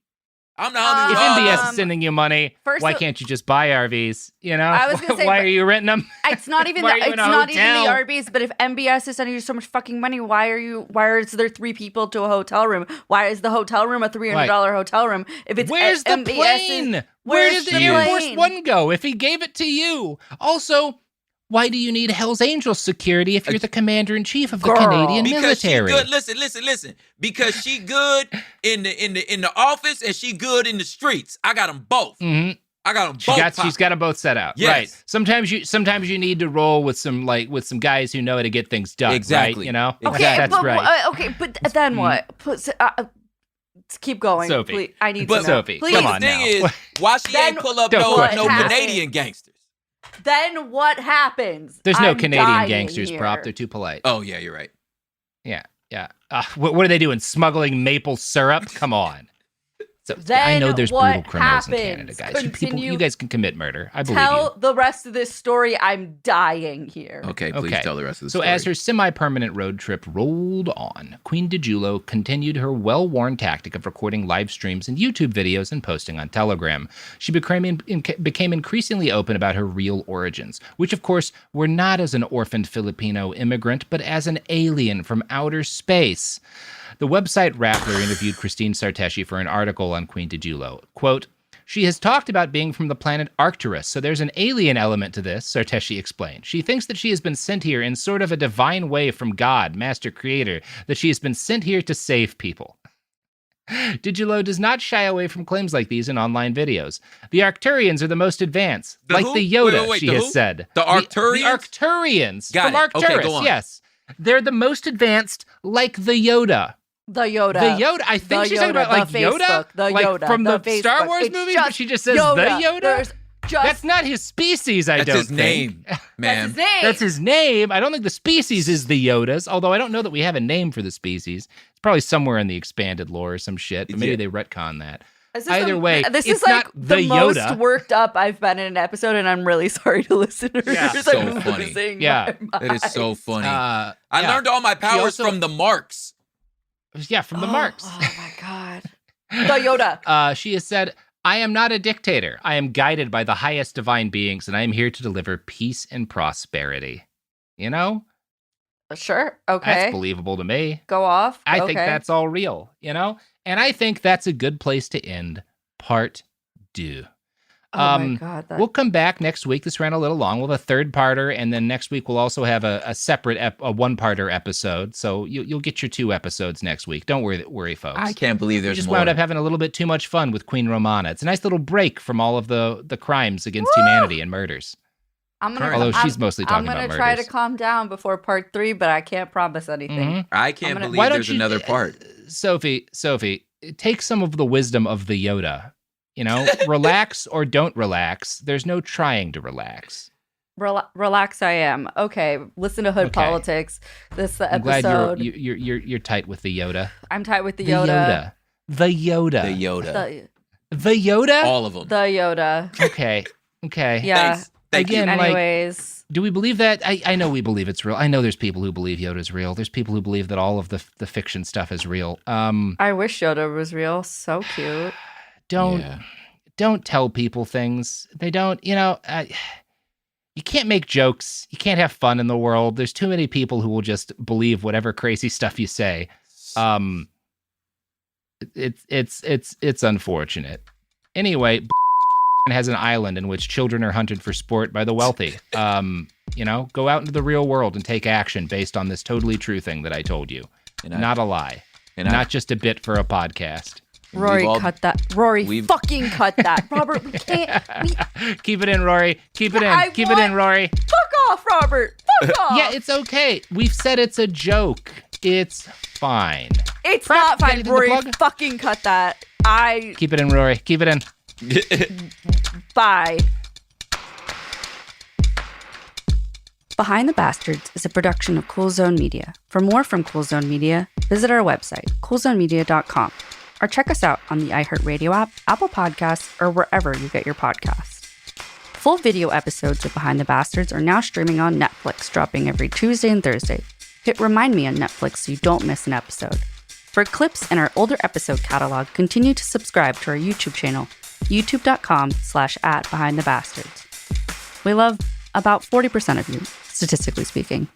I'm the homie. If MBS is sending you money, first why can't you just buy RVs? You know, I was gonna say, why are you renting them? It's not even Why are you it's in a not even the hotel? RVs. But if MBS is sending you so much fucking money, why is there 3 people to a hotel room? Why is the hotel room a $300 hotel room? If it's Where's the MBS plane? Where did the Air Force One go if he gave it to you? Also, why do you need Hell's Angels security if you're the commander-in-chief of the Canadian military? She good. Listen. Because she good in the office and she good in the streets. I got them both. Mm-hmm. I got them both. She's got them both set out. Yes. Right. Sometimes you need to roll with some guys who know how to get things done. Exactly. Right? You know. Okay, That's but, right. but then what? Let's keep going. Sophie. Please. I need But to know. Sophie, Please. come on The thing now. is, why she ain't pull up no Canadian gangsters? Then what happens? There's no I'm Canadian dying gangsters, here. Prop. They're too polite. Oh yeah, you're right. Yeah. What are they doing? Smuggling maple syrup? Come on. So I know there's what brutal criminals in happens? Canada, guys. You guys can commit murder. I believe Tell you. the rest of this story. I'm dying here. Okay, please tell the rest of the So story. as her semi-permanent road trip rolled on, Queen Didulo continued her well-worn tactic of recording live streams and YouTube videos and posting on Telegram. She became increasingly open about her real origins, which of course were not as an orphaned Filipino immigrant, but as an alien from outer space. The website Rappler interviewed Christine Sarteshi for an article on Queen Didulo. Quote, "She has talked about being from the planet Arcturus, so there's an alien element to this," Sarteshi explained. "She thinks that she has been sent here in sort of a divine way from God, Master Creator, that she has been sent here to save people." Didulo does not shy away from claims like these in online videos. The Arcturians are the most advanced, like the Yoda, she has said. The Arcturians? The Arcturians Got from it. Arcturus, Okay, go on. yes. They're the most advanced, like the Yoda. The Yoda. The Yoda. I think she's talking about like Yoda, Yoda from the Facebook. Star Wars It's movies, just but she just says Yoda. the Yoda. There's That's not his species. I That's don't his think. name, ma'am. That's his name. I don't think the species is the Yodas, although I don't know that we have a name for the species. It's probably somewhere in the expanded lore or some shit, but maybe they retcon that. Either way, this it's is like not the most Yoda. worked up I've been in an episode, and I'm really sorry to listeners. Yeah, so I'm funny. losing Yeah. my That is so funny. Yeah. I learned all my powers also- from the marks. Yeah, from the marks. Oh my god. The Yoda. She has said, "I am not a dictator. I am guided by the highest divine beings, and I am here to deliver peace and prosperity." You know? Sure. Okay. That's believable to me. Go off. I okay. think that's all real, you know? And I think that's a good place to end part 2. Oh my god. We'll come back next week. This ran a little long. We'll have a 3rd-parter, and then next week we'll also have a separate a 1-parter episode. So you'll get your 2 episodes next week. Don't worry, folks. I can't believe there's We just more. wound up having a little bit too much fun with Queen Romana. It's a nice little break from all of the crimes against humanity and murders. Although she's mostly talking about I'm murders. gonna try to calm down before part 3, but I can't promise anything. I can't believe Why don't there's you- another part. Sophie, take some of the wisdom of the Yoda. You know, relax or don't relax. There's no trying to relax. Relax, I am. Okay, listen to Hood Politics. This I'm episode. glad you're tight with the Yoda. I'm tight with the Yoda. The Yoda. The Yoda. All of them. The Yoda. Okay. Yeah. Thank you. Again, Anyways. do we believe that? I know we believe it's real. I know there's people who believe Yoda's real. There's people who believe that all of the fiction stuff is real. I wish Yoda was real. So cute. Don't tell people things. They don't, you can't make jokes. You can't have fun in the world. There's too many people who will just believe whatever crazy stuff you say. It's unfortunate. Anyway, has an island in which children are hunted for sport by the wealthy. Go out into the real world and take action based on this totally true thing that I told you. Not a lie. Not just a bit for a podcast. Rory, cut that. Rory, fucking cut that. Robert, we can't. Keep it in, Rory. Keep it in. Keep it in, Rory. Fuck off, Robert. Fuck off. Yeah, it's okay. We've said it's a joke. It's fine. It's not fine, Rory. Fucking cut that. Keep it in, Rory. Keep it in. Bye. Behind the Bastards is a production of Cool Zone Media. For more from Cool Zone Media, visit our website, coolzonemedia.com, or check us out on the iHeartRadio app, Apple Podcasts, or wherever you get your podcasts. Full video episodes of Behind the Bastards are now streaming on Netflix, dropping every Tuesday and Thursday. Hit Remind Me on Netflix so you don't miss an episode. For clips and our older episode catalog, continue to subscribe to our YouTube channel, youtube.com/@BehindTheBastards. We love about 40% of you, statistically speaking.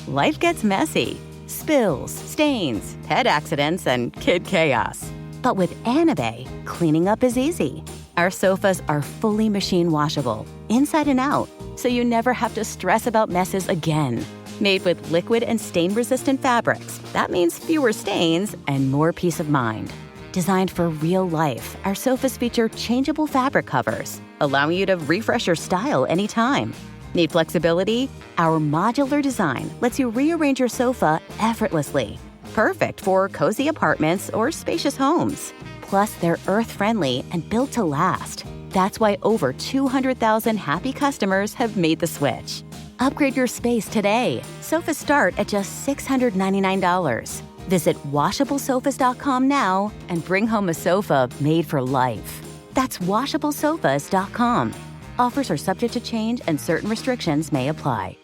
Life gets messy. Spills, stains, pet accidents, and kid chaos. But with Anabay, cleaning up is easy. Our sofas are fully machine washable, inside and out, so you never have to stress about messes again. Made with liquid and stain-resistant fabrics, that means fewer stains and more peace of mind. Designed for real life, our sofas feature changeable fabric covers, allowing you to refresh your style anytime. Need flexibility? Our modular design lets you rearrange your sofa effortlessly. Perfect for cozy apartments or spacious homes. Plus, they're earth-friendly and built to last. That's why over 200,000 happy customers have made the switch. Upgrade your space today. Sofas start at just $699. Visit washablesofas.com now and bring home a sofa made for life. That's washablesofas.com. Offers are subject to change and certain restrictions may apply.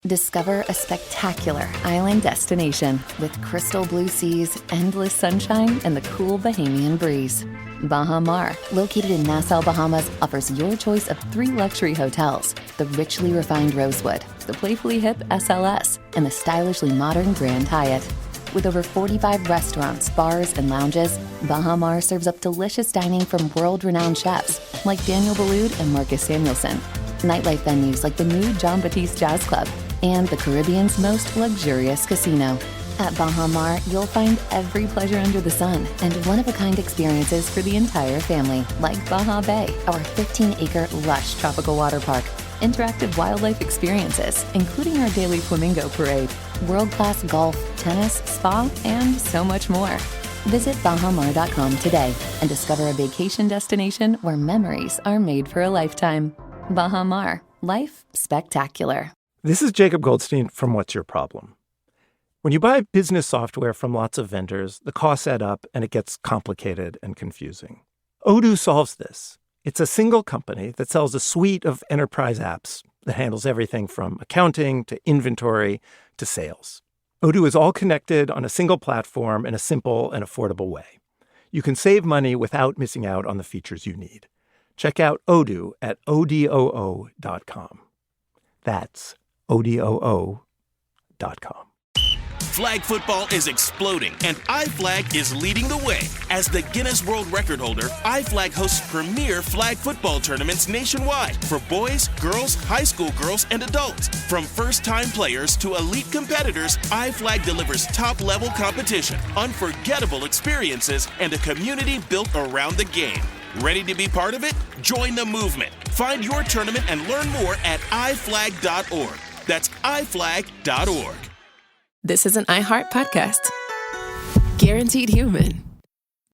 Discover a spectacular island destination with crystal blue seas, endless sunshine, and the cool Bahamian breeze. Baha Mar, located in Nassau, Bahamas, offers your choice of 3 luxury hotels: the richly refined Rosewood, the playfully hip SLS, and the stylishly modern Grand Hyatt. With over 45 restaurants, bars, and lounges, Baha Mar serves up delicious dining from world-renowned chefs like Daniel Boulud and Marcus Samuelson, nightlife venues like the new John Batiste Jazz Club, and the Caribbean's most luxurious casino. At Baha Mar, you'll find every pleasure under the sun and one-of-a-kind experiences for the entire family, like Baha Bay, our 15-acre lush tropical water park, interactive wildlife experiences, including our daily flamingo parade, world-class golf, tennis, spa, and so much more. Visit bahamar.com today and discover a vacation destination where memories are made for a lifetime. Baha Mar, life spectacular. This is Jacob Goldstein from What's Your Problem? When you buy business software from lots of vendors, the costs add up and it gets complicated and confusing. Odoo solves this. It's a single company that sells a suite of enterprise apps that handles everything from accounting to inventory to sales. Odoo is all connected on a single platform in a simple and affordable way. You can save money without missing out on the features you need. Check out Odoo at odoo.com. That's odoo.com. Flag football is exploding, and iFlag is leading the way. As the Guinness World Record holder, iFlag hosts premier flag football tournaments nationwide for boys, girls, high school girls, and adults. From first-time players to elite competitors, iFlag delivers top-level competition, unforgettable experiences, and a community built around the game. Ready to be part of it? Join the movement. Find your tournament and learn more at iflag.org. That's iflag.org. This is an iHeart podcast. Guaranteed Human.